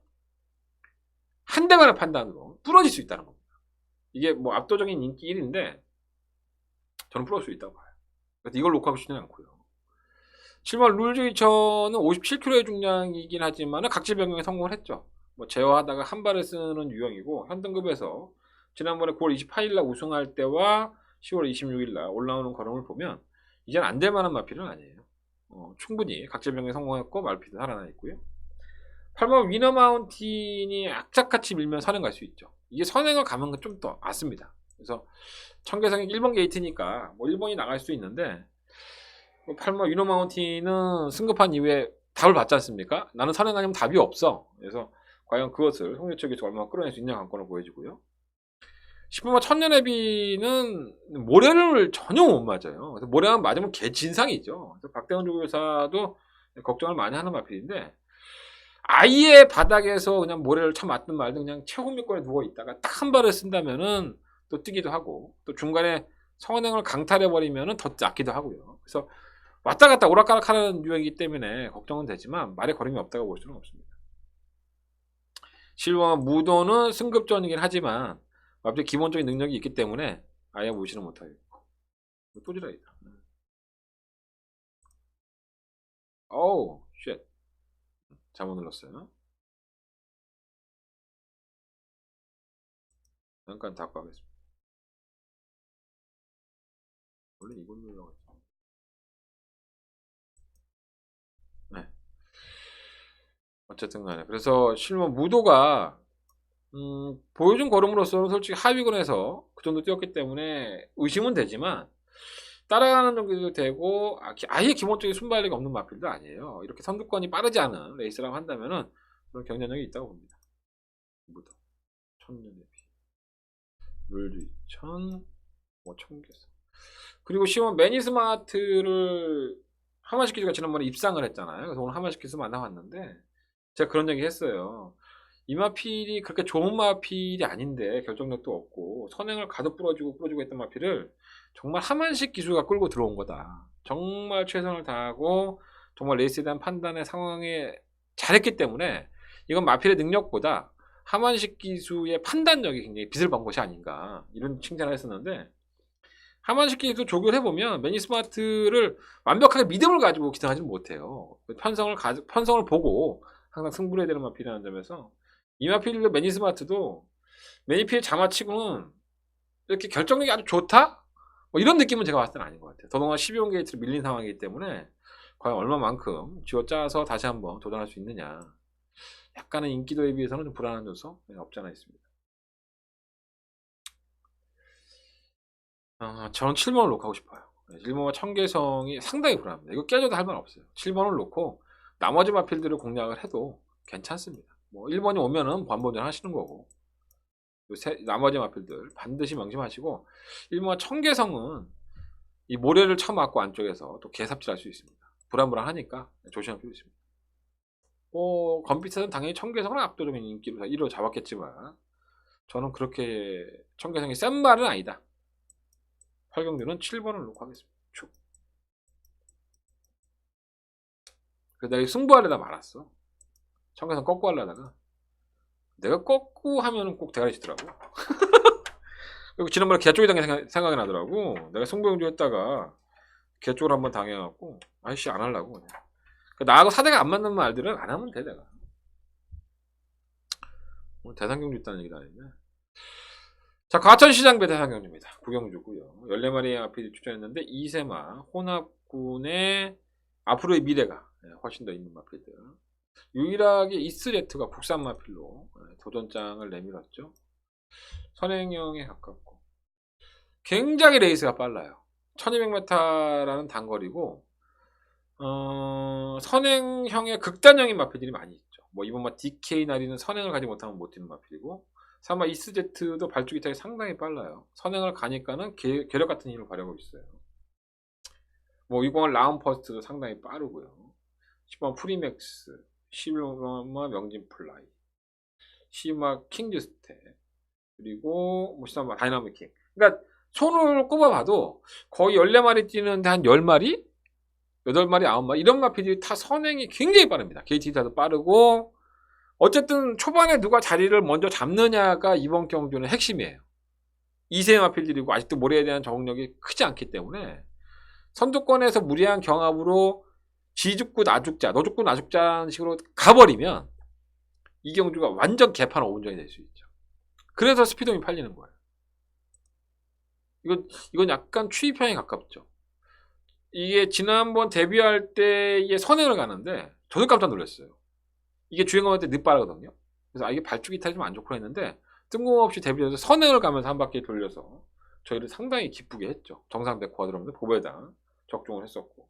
한 대만의 판단으로 부러질 수 있다는 겁니다. 이게 뭐 압도적인 인기 1위인데 저는 부러질 수 있다고 봐요. 그래서 이걸 놓고 하고 싶지는 않고요. 7번 룰즈위처는 57kg의 중량이긴 하지만 각질 변경에 성공을 했죠. 뭐 제어하다가 한 발을 쓰는 유형이고 현등급에서 지난번에 9월 28일날 우승할 때와 10월 26일날 올라오는 걸음을 보면 이제는 안 될 만한 마필은 아니에요. 충분히 각질 변경에 성공했고 말피도 살아나 있고요. 8번 위너 마운틴이 악착같이 밀면 선행 갈 수 있죠. 이게 선행을 가면 좀 더 낫습니다. 그래서 청계성이 1번 게이트니까 뭐 1번이 나갈 수 있는데 8번 위너 마운틴은 승급한 이후에 답을 받지 않습니까? 나는 선행 아니면 답이 없어. 그래서 과연 그것을 송유철기수 얼마나 끌어낼 수 있냐 관건을 보여주고요. 10번만 천년애비는 모래를 전혀 못 맞아요. 그래서 모래만 맞으면 개진상이죠. 그래서 박대원 조교사도 걱정을 많이 하는 마필인데 아예 바닥에서 그냥 모래를 쳐 맞든 말든 그냥 최후미권에 누워 있다가 딱 한 발을 쓴다면은 또 뛰기도 하고 또 중간에 선행을 강탈해 버리면은 더 낫기도 하고요. 그래서 왔다 갔다 오락가락하는 유형이기 때문에 걱정은 되지만 말에 거림이 없다고 볼 수는 없습니다. 실버 무도는 승급전이긴 하지만 마필 기본적인 능력이 있기 때문에 아예 무시는 못하겠고. 또 지랄이다. 어우 쉣, 잘못 눌렀어요. 잠깐 닫고 하겠습니다. 원래 이걸 눌러가지고. 네. 어쨌든 간에 그래서 실무 무도가 보여준 걸음으로서는 솔직히 하위권에서 그 정도 뛰었기 때문에 의심은 되지만 따라가는 정도도 되고 아예 기본적인 순발력이 없는 마필도 아니에요. 이렇게 선두권이 빠르지 않은 레이스라고 한다면은 그런 경쟁력이 있다고 봅니다. 무도 천년의 피 룰드 2000 뭐 청개서 그리고 시원 매니스마트를 하마시키 기수가 지난번에 입상을 했잖아요. 그래서 오늘 하마시키 기수 만나봤는데 제가 그런 얘기 했어요. 이 마필이 그렇게 좋은 마필이 아닌데 결정력도 없고 선행을 가득 뿌려주고 했던 마필을 정말 하만식 기수가 끌고 들어온 거다. 정말 최선을 다하고 정말 레이스에 대한 판단의 상황에 잘했기 때문에 이건 마필의 능력보다 하만식 기수의 판단력이 굉장히 빛을 본 것이 아닌가 이런 칭찬을 했었는데 하만식 기수 조교해보면 매니스마트를 완벽하게 믿음을 가지고 기능하지는 못해요. 편성을 보고 항상 승부를 해야 되는 마필이라는 점에서 이 마필 매니스마트도 매니필 자마치고는 이렇게 결정력이 아주 좋다? 뭐 이런 느낌은 제가 봤을 때는 아닌 것 같아요. 더더구나 12원 게이트를 밀린 상황이기 때문에 과연 얼마만큼 쥐어짜서 다시 한번 도전할 수 있느냐. 약간의 인기도에 비해서는 좀 불안한 요소 없지 않아 있습니다. 저는 7번을 놓고 싶어요. 1번과 청계성이 상당히 불안합니다. 이거 깨져도 할 말 없어요. 7번을 놓고 나머지 마필들을 공략을 해도 괜찮습니다. 뭐 1번이 오면은 반본전 하시는 거고 나머지 마필들 반드시 명심하시고 1번과 청계성은 이 모래를 쳐맞고 안쪽에서 또 개삽질할 수 있습니다. 불안불안하니까 조심할 필요 있습니다. 건빛에서는 당연히 청계성은 압도적인 인기로 이루어 잡았겠지만 저는 그렇게 청계성이 센 말은 아니다. 활경들은 7번을 놓고 하겠습니다. 축. 그래서 내가 승부하려다 말았어. 청계성 꺾고 하려다가 내가 꺾고 하면은 꼭 대가리 치더라고. 그리고 지난번에 개 쪽이 당해 생각이 나더라고. 내가 승부용주 했다가 개 쪽으로 한번 당해갖고 아이씨 안 하려고 그냥. 나하고 사대가 안 맞는 말들은 안 하면 돼 내가. 오늘 대상경주 있다는 얘기도 아닌데. 자, 과천시장배 대상경주입니다. 구경주고요. 14마리의 앞에 추천했는데 이세마, 혼합군의 앞으로의 미래가 훨씬 더 있는 마필들. 유일하게 이스레트가 국산 마필로 도전장을 내밀었죠. 선행형에 가깝고 굉장히 레이스가 빨라요. 1200m라는 단거리고 선행형의 극단형인 마필들이 많이 있죠. 뭐 이번 DK 나리는 선행을 가지 못하면 못 뛰는 마필이고 사마 이스제트도 발주기 타기 상당히 빨라요. 선행을 가니까는 괴력 같은 힘을 발휘하고 있어요. 뭐 이번 라운퍼스트도 상당히 빠르고요. 10번 프리맥스, 11번 명진 플라이, 12번 킹즈스텝, 그리고 뭐 13번 다이나믹 킹. 그러니까 손을 꼽아봐도 거의 14마리 뛰는데 한 10마리? 8마리, 9마리 이런 마필들이 다 선행이 굉장히 빠릅니다. 게이트도 빠르고 어쨌든 초반에 누가 자리를 먼저 잡느냐가 이번 경주는 핵심이에요. 2세 마필들이고 아직도 모래에 대한 적응력이 크지 않기 때문에 선두권에서 무리한 경합으로 지 죽고 나 죽자, 너 죽고 나 죽자는 식으로 가버리면 이 경주가 완전 개판 오운전이 될 수 있죠. 그래서 스피드홈이 팔리는 거예요. 이건 약간 추이평에 가깝죠. 이게 지난번 데뷔할 때의 선행을 가는데 저도 깜짝 놀랐어요. 이게 주행하는데 늦바라거든요. 그래서 이게 발주기 타이 좀 안 좋고 했는데 뜬금없이 데뷔해서 선행을 가면서 한 바퀴 돌려서 저희를 상당히 기쁘게 했죠. 정상대 쿼드럼도 보배다 적중을 했었고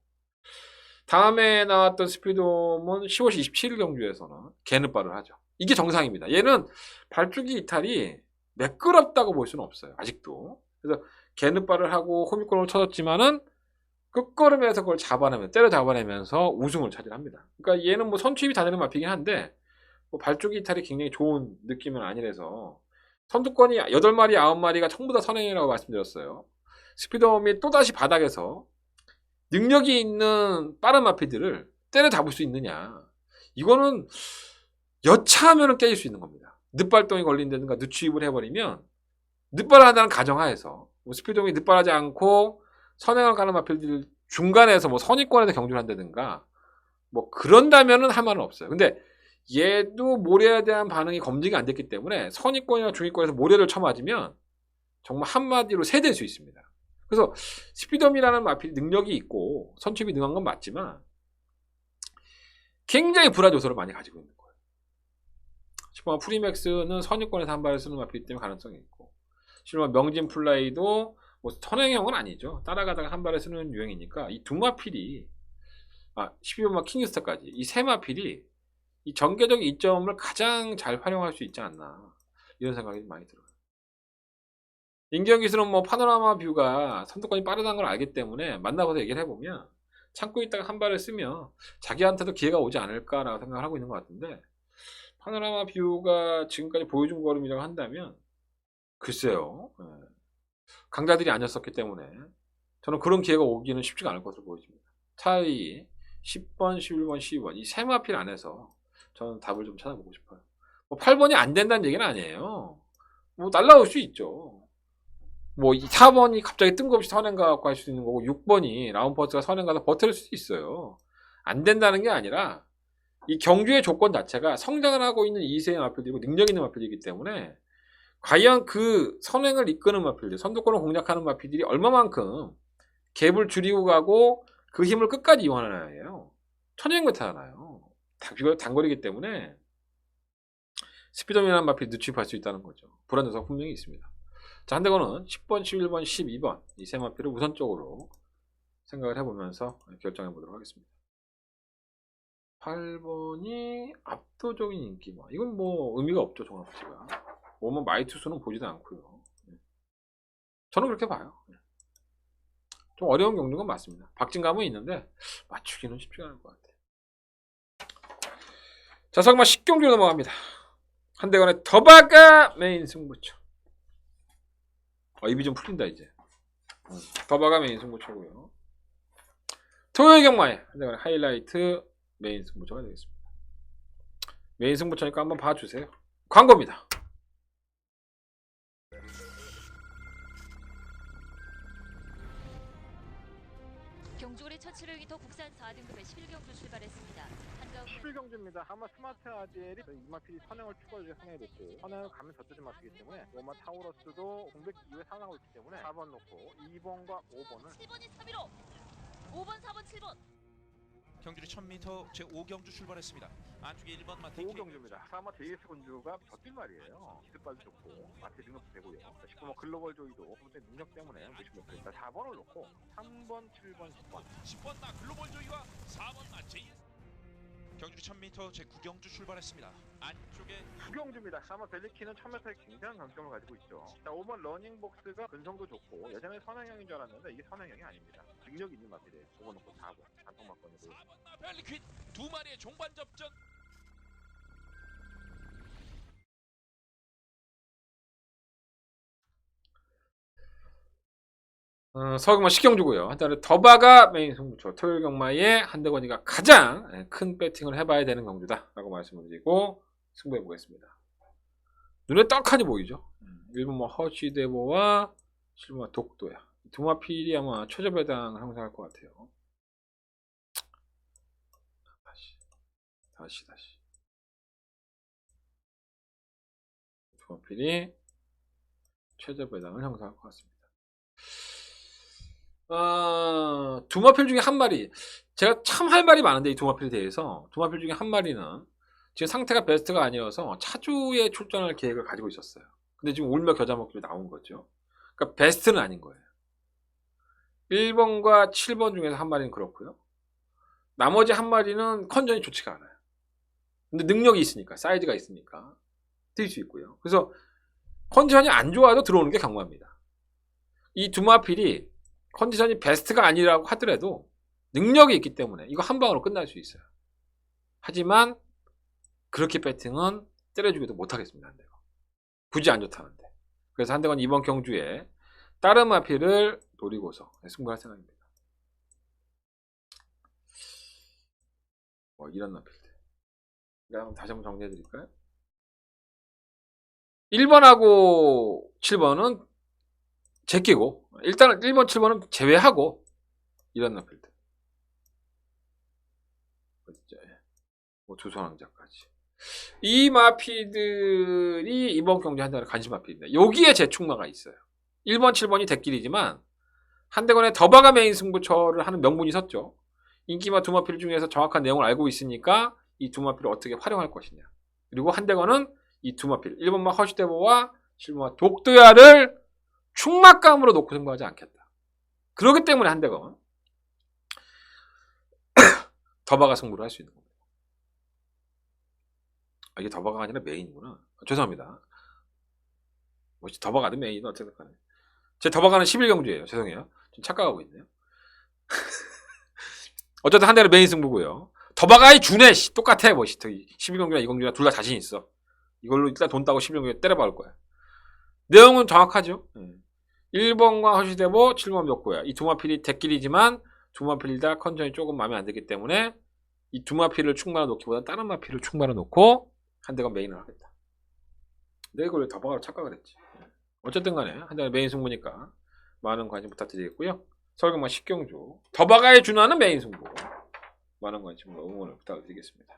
다음에 나왔던 스피드홈은 10월 27일 경주에서는 개늦바를 하죠. 이게 정상입니다. 얘는 발주기 이탈이 매끄럽다고 볼 수는 없어요. 아직도. 그래서 개늦바를 하고 호미권을 쳐졌지만은 끝걸음에서 그걸 때려 잡아내면서 우승을 차지합니다. 그러니까 얘는 뭐 선취입이 다 되는 마피긴 한데 뭐 발주기 이탈이 굉장히 좋은 느낌은 아니라서 선두권이 8마리, 9마리가 전부 다 선행이라고 말씀드렸어요. 스피드홈이 또다시 바닥에서 능력이 있는 빠른 마피들을 때려잡을 수 있느냐. 이거는 여차하면 깨질 수 있는 겁니다. 늦발동이 걸린다든가 늦추입을 해버리면 늦발한다는 가정하에서 뭐 스피드홈이 늦발하지 않고 선행을 가는 마필들 중간에서 뭐 선입권에서 경주를 한다든가 뭐 그런다면은 할 말은 없어요. 근데 얘도 모래에 대한 반응이 검증이 안 됐기 때문에 선입권이나 중위권에서 모래를 쳐맞으면 정말 한마디로 세대일 수 있습니다. 그래서 스피드홈이라는 마필 능력이 있고 선취비 능한 건 맞지만 굉장히 불안 요소를 많이 가지고 있는 거예요. 실버 프리맥스는 선입권에서 한 발을 쓰는 마필이기 때문에 가능성이 있고, 실버 명진 플라이도 뭐 선행형은 아니죠. 따라가다가 한 발을 쓰는 유형이니까 이 두 마필이 12번마 킹스타까지 이 세 마필이 이 전개적 이점을 가장 잘 활용할 수 있지 않나 이런 생각이 많이 들어요. 인기형 기술은 뭐 파노라마 뷰가 선두권이 빠르다는 걸 알기 때문에 만나봐서 얘기를 해보면 참고 있다가 한 발을 쓰면 자기한테도 기회가 오지 않을까라고 생각을 하고 있는 것 같은데, 파노라마 뷰가 지금까지 보여준 걸음이라고 한다면 글쎄요, 강자들이 아니었었기 때문에 저는 그런 기회가 오기는 쉽지가 않을 것으로 보여집니다. 차라리 10번, 11번, 12번 이 세 마필 안에서 저는 답을 좀 찾아보고 싶어요. 뭐 8번이 안 된다는 얘기는 아니에요. 뭐 날라올 수 있죠. 뭐 4번이 갑자기 뜬금없이 선행 가고 할 수 있는 거고 6번이 라운퍼스가 선행 가서 버틸 수도 있어요. 안 된다는 게 아니라 이 경주의 조건 자체가 성장을 하고 있는 2세의 마필들이고 능력 있는 마필이기 때문에 과연 그 선행을 이끄는 마필들, 선두권을 공략하는 마필들이 얼마만큼 갭을 줄이고 가고 그 힘을 끝까지 이용하나요? 천행 못하잖아요. 단거리이기 때문에 스피드맨이라는 마필이 늦추입할 수 있다는 거죠. 불안 요소가 분명히 있습니다. 자, 한대건은 10번, 11번, 12번 이 세 마필을 우선적으로 생각을 해보면서 결정해 보도록 하겠습니다. 8번이 압도적인 인기, 이건 뭐 의미가 없죠. 종합치가 뭐뭐 마이투수는 보지도 않고요. 저는 그렇게 봐요. 좀 어려운 경주인 건 맞습니다. 박진감은 있는데 맞추기는 쉽지가 않을 것 같아요. 자, 성마 10경주 넘어갑니다. 한대건의 더바가 메인 승부처. 입이 좀 풀린다 이제. 더바가 메인 승부처고요. 토요일 경마에 한대건의 하이라이트 메인 승부처가 되겠습니다. 메인 승부처니까 한번 봐주세요. 광고입니다. 경주골의 첫 7월2터 국산 4등급의 11경주 출발했습니다. 한가운데 11경주입니다. 아마 스마트 아젤이 이 마필이 선행을 추가해서 선행이 됐고, 선행을 가면 젖젖이 마필이기 때문에 로마 타우러스도 공백 이후에 상하고 있기 때문에 4번 놓고 2번과 5번은 7번이 3위로 5번, 4번, 7번. 경주리 1000m 제5경주 출발했습니다. 안쪽에 1번 마티 5경주입니다. 아마 JS 군주가 젖질 말이에요. 기술빨도 좋고 마필 능력도 되고요. 19번 글로벌 조이도 능력 때문에 무시 못했다. 4번을 놓고 3번, 7번, 10번 10번 나 글로벌 조이와 4번 나 JS. 경주리 1000m 제9경주 출발했습니다. 안쪽에 9경주입니다. 아마 벨리키는 1000m에 굉장한 강점을 가지고 있죠. 자, 5번 러닝복스가 근성도 좋고 예전에 선행형인 줄 알았는데 이게 선행형이 아닙니다. 능력 있는 마필이에요. 5번 놓고 4번 단통 막건이고요. 4번 나 벨리퀸 두 마리의 종반 접전. 서경마 10경주고요. 한달에 더바가 메인 승부처. 토요일 경마에 한대건이가 가장 큰 배팅을 해봐야 되는 경주다라고 말씀을 드리고 승부해 보겠습니다. 눈에 떡하니 보이죠. 1번 뭐 허쉬데보와 7번 독도야. 두 마필이 아마 최저배당을 형성할 것 같아요. 다시 두 마필이 최저배당을 형성할 것 같습니다. 두 마필 중에 한 마리, 제가 참 할 말이 많은데 이 두 마필에 대해서 두 마필 중에 한 마리는 지금 상태가 베스트가 아니어서 차주에 출전할 계획을 가지고 있었어요. 근데 지금 울며 겨자 먹기로 나온 거죠. 그러니까 베스트는 아닌 거예요. 1번과 7번 중에서 한 마리는 그렇고요. 나머지 한 마리는 컨디션이 좋지가 않아요. 근데 능력이 있으니까, 사이즈가 있으니까 뛸 수 있고요. 그래서 컨디션이 안 좋아도 들어오는 게 경마입니다. 이 두 마필이 컨디션이 베스트가 아니라고 하더라도 능력이 있기 때문에 이거 한 방으로 끝날 수 있어요. 하지만 그렇게 배팅은 때려주기도 못하겠습니다. 한대건. 굳이 안 좋다는데. 그래서 한대건 이번 경주에 다른 마필을 노리고서 승부할 생각입니다. 이런 마필들. 다시 한번 정리해 드릴까요? 1번하고 7번은 제끼고 일단 1번, 7번은 제외하고 이런 마필들. 뭐 조선왕자까지. 이 마필들이 이번 경주 한대관의 관심 마필입니다. 여기에 재충마가 있어요. 1번, 7번이 대끼리지만 한대관의 더바가 메인 승부처를 하는 명분이 섰죠. 인기마 두 마필 중에서 정확한 내용을 알고 있으니까 이 두 마필을 어떻게 활용할 것이냐. 그리고 한대관은 이 두 마필 1번마 허시대보와 7번마 독도야를 충막감으로 놓고 승부하지 않겠다. 그렇기 때문에 한대관은 더바가 승부를 할 수 있는 겁니다. 이게 더바가 아니라 메인이구나. 죄송합니다. 뭐 더바가든 메인은 어쨌든 간에 제 더바가는 11경주예요. 죄송해요. 좀 착각하고 있네요. 어쨌든 한대는 메인 승부고요. 더바가의 주네 똑같아. 뭐 11경주나 2경주나 둘 다 자신 있어. 이걸로 일단 돈 따고 11경주에 때려박을 거야. 내용은 정확하죠. 1번과 허시대보 7번 멱고야. 이 두 마필이 대끼리지만 두 마필 다 컨디션이 조금 마음에 안 들기 때문에 이 두 마필을 충만해 놓기보다 다른 마필을 충만해 놓고 한대가 메인을 하겠다. 내가 이걸 왜 더바가로 착각을 했지. 어쨌든 간에 한대가 메인 승부니까 많은 관심 부탁드리겠고요. 서울경마 10경주 더바가에 준하는 메인 승부 많은 관심과 응원을 부탁드리겠습니다.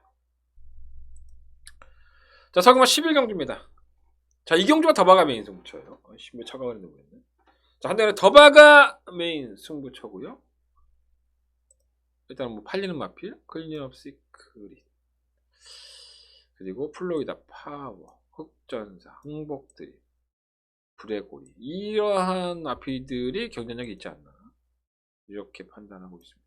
자, 서울경마 11경주입니다. 자, 이 경주가 더바가 메인 승부처예요. 왜 착각을 했는지 모르겠네. 자, 한대는 더바가 메인 승부처고요. 일단 뭐 팔리는 마필, 클린업 시크릿, 그리고 플로리다 파워, 흑전사, 흥복드림, 불의 고리 이러한 마필들이 경쟁력이 있지 않나 이렇게 판단하고 있습니다.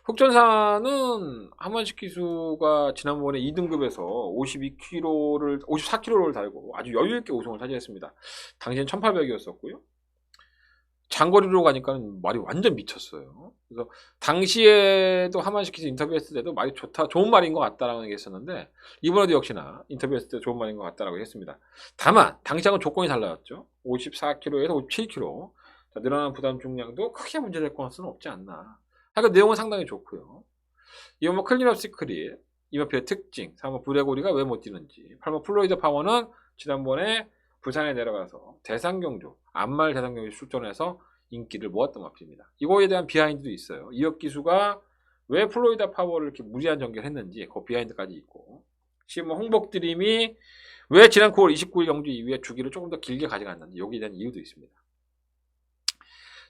흑전사는 한만식 기수가 지난번에 2등급에서 54kg를 달고 아주 여유있게 우승을 차지했습니다. 당시엔 1800이었었고요. 장거리로 가니까 말이 완전 미쳤어요. 그래서 당시에도 한만식 기수 인터뷰했을 때도 말이 좋다, 좋은 말인 것 같다라고 얘기했었는데 이번에도 역시나 인터뷰했을 때 좋은 말인 것 같다라고 했습니다. 다만 당시하고는 조건이 달라졌죠. 54kg에서 57kg. 자, 늘어난 부담 중량도 크게 문제될 가능성은 없지 않나. 하여간 내용은 상당히 좋고요. 이번 뭐 클린업 시크릿, 이마피의 특징, 3번 불의고리가 왜 못 뛰는지, 8번 플로리다 파워는 지난번에 부산에 내려가서 대상경주, 안말 대상경주 출전해서 인기를 모았던 마필입니다. 이거에 대한 비하인드도 있어요. 이혁 기수가 왜 플로리다 파워를 이렇게 무리한 전개를 했는지 그 비하인드까지 있고, 지금 홍복드림이 왜 지난 9월 29일 경주 이후에 주기를 조금 더 길게 가져갔는지 여기에 대한 이유도 있습니다.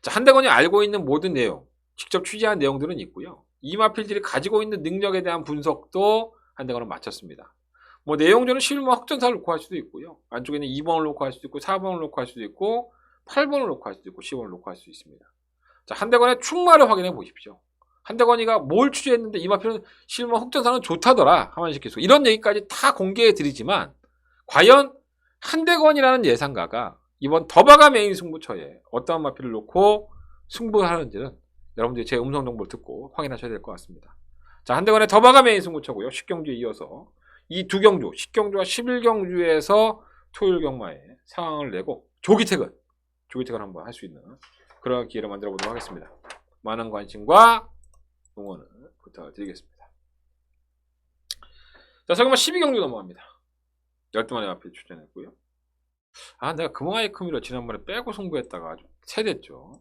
자, 한대건이 알고 있는 모든 내용, 직접 취재한 내용들은 있고요. 이 마필들이 가지고 있는 능력에 대한 분석도 한대건은 마쳤습니다. 뭐 내용적으로 11번 흑전사를 놓고 할 수도 있고요. 안쪽에는 2번을 놓고 할 수도 있고 4번을 놓고 할 수도 있고 8번을 놓고 할 수도 있고 10번을 놓고 할 수 있습니다. 자, 한대건의 충마를 확인해 보십시오. 한대건이가 뭘 취재했는데 이 마필은 11번 흑전사는 좋다더라. 한만식 기수. 이런 얘기까지 다 공개해 드리지만 과연 한대건이라는 예상가가 이번 더바가 메인 승부처에 어떠한 마필을 놓고 승부를 하는지는 여러분들이 제 음성 정보를 듣고 확인하셔야 될 것 같습니다. 자, 한대건의 더바가 메인 승부처고요. 10경주에 이어서 이 두 경주, 10경주와 11경주에서 토요일 경마에 상황을 내고 조기 퇴근 한번 할 수 있는 그런 기회를 만들어 보도록 하겠습니다. 많은 관심과 응원을 부탁드리겠습니다. 자, 서울경마 12경주 넘어갑니다. 12마리 앞에 출전했고요. 내가 금화이크미를 지난번에 빼고 승부했다가 아주 세댔죠.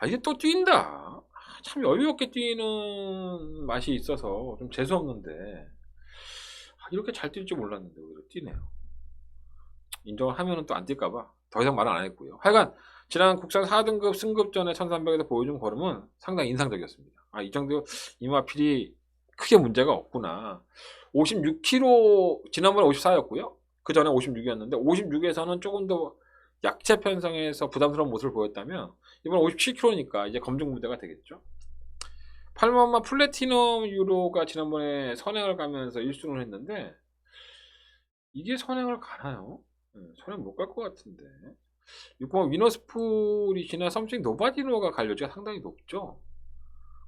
이게 또 뛴다. 참 여유없게 뛰는 맛이 있어서 좀 재수없는데 이렇게 잘 뛸 줄 몰랐는데 오히려 뛰네요. 인정을 하면은 또 안 뛸까봐 더 이상 말은 안 했고요. 하여간 지난 국산 4등급 승급전에 1300에서 보여준 걸음은 상당히 인상적이었습니다. 이 정도 이마필이 크게 문제가 없구나. 56kg 지난번에 54였고요. 그 전에 56이었는데 56에서는 조금 더 약체 편성에서 부담스러운 모습을 보였다면 이번 57kg니까 이제 검증 무대가 되겠죠. 8번마 플래티넘 유로가 지난번에 선행을 가면서 1승을 했는데 이게 선행을 가나요? 선행 못 갈 것 같은데 6번 위너스풀이시나 썸씽 노바디노가 갈 여지가 상당히 높죠.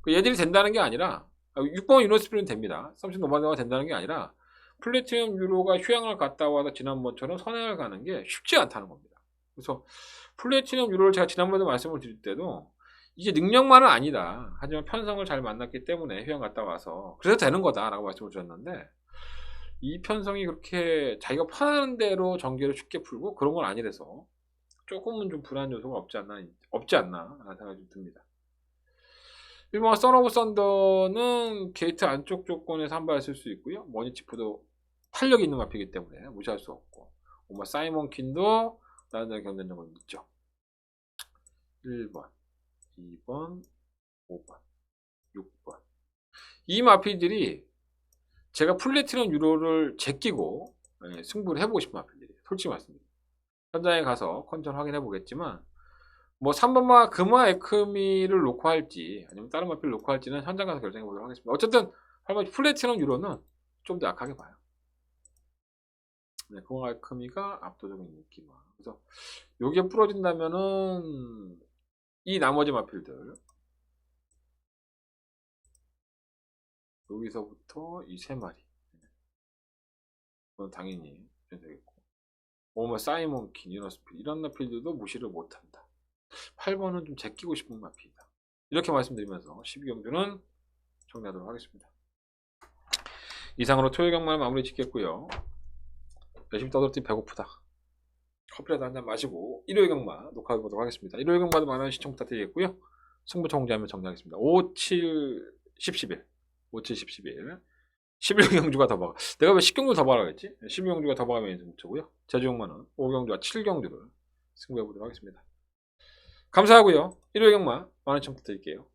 얘들이 된다는 게 아니라 6번 위너스풀은 됩니다. 썸씽 노바디노가 된다는 게 아니라 플래티넘 유로가 휴양을 갔다 와서 지난번처럼 선행을 가는 게 쉽지 않다는 겁니다. 그래서 플래티넘 유로를 제가 지난번에도 말씀을 드릴 때도 이게 능력만은 아니다. 하지만 편성을 잘 만났기 때문에 휴양 갔다 와서 그래서 되는 거다라고 말씀을 드렸는데 이 편성이 그렇게 자기가 편한 대로 전개를 쉽게 풀고 그런 건 아니라서 조금은 좀 불안 요소가 없지 않나 라는 생각이 좀 듭니다. 1번가 선 오브 썬더는 게이트 안쪽 조건에서 한 발 쓸 수 있고요. 머니치프도 탄력이 있는 마피이기 때문에 무시할 수 없고 5번 사이먼 킨도 나름대로 경쟁력은 있죠. 1번, 2번, 5번, 6번. 이 마피들이 제가 플래티넘 유로를 제끼고 승부를 해보고 싶은 마피들이에요. 솔직히 말씀드립니다. 현장에 가서 컨디션 확인해 보겠지만 뭐 3번마 금화 에크미를 놓고 할지 아니면 다른 마피를 놓고 할지는 현장 가서 결정해 보도록 하겠습니다. 어쨌든 플래티넘 유로는 좀 더 약하게 봐요. 네, 금화 에크미가 압도적인 인기만. 그래서 요게 부러진다면은 이 나머지 마필들 여기서부터 이 세 마리 그건 당연히 되겠고 오머 사이먼 킨 유너스필 이런 마필들도 무시를 못한다. 8번은 좀 제끼고 싶은 마필이다. 이렇게 말씀드리면서 12경주는 정리하도록 하겠습니다. 이상으로 토요일 경마를 마무리 짓겠고요. 열심히 떠들었더니 배고프다. 커피라도 한잔 마시고 일요일 경마 녹화해 보도록 하겠습니다. 일요일 경마도 많은 시청 부탁드리겠고요. 승부처 공지하면 정리하겠습니다. 5, 7, 10, 11 5, 7, 10, 11 11경주가 더 박아. 내가 왜 10경주 더 박아야겠지? 12경주가 더 박으면 승부처고요. 제주경마는 5경주와 7경주를 승부해 보도록 하겠습니다. 감사하고요. 일요일 경마 많은 시청 부탁드릴게요.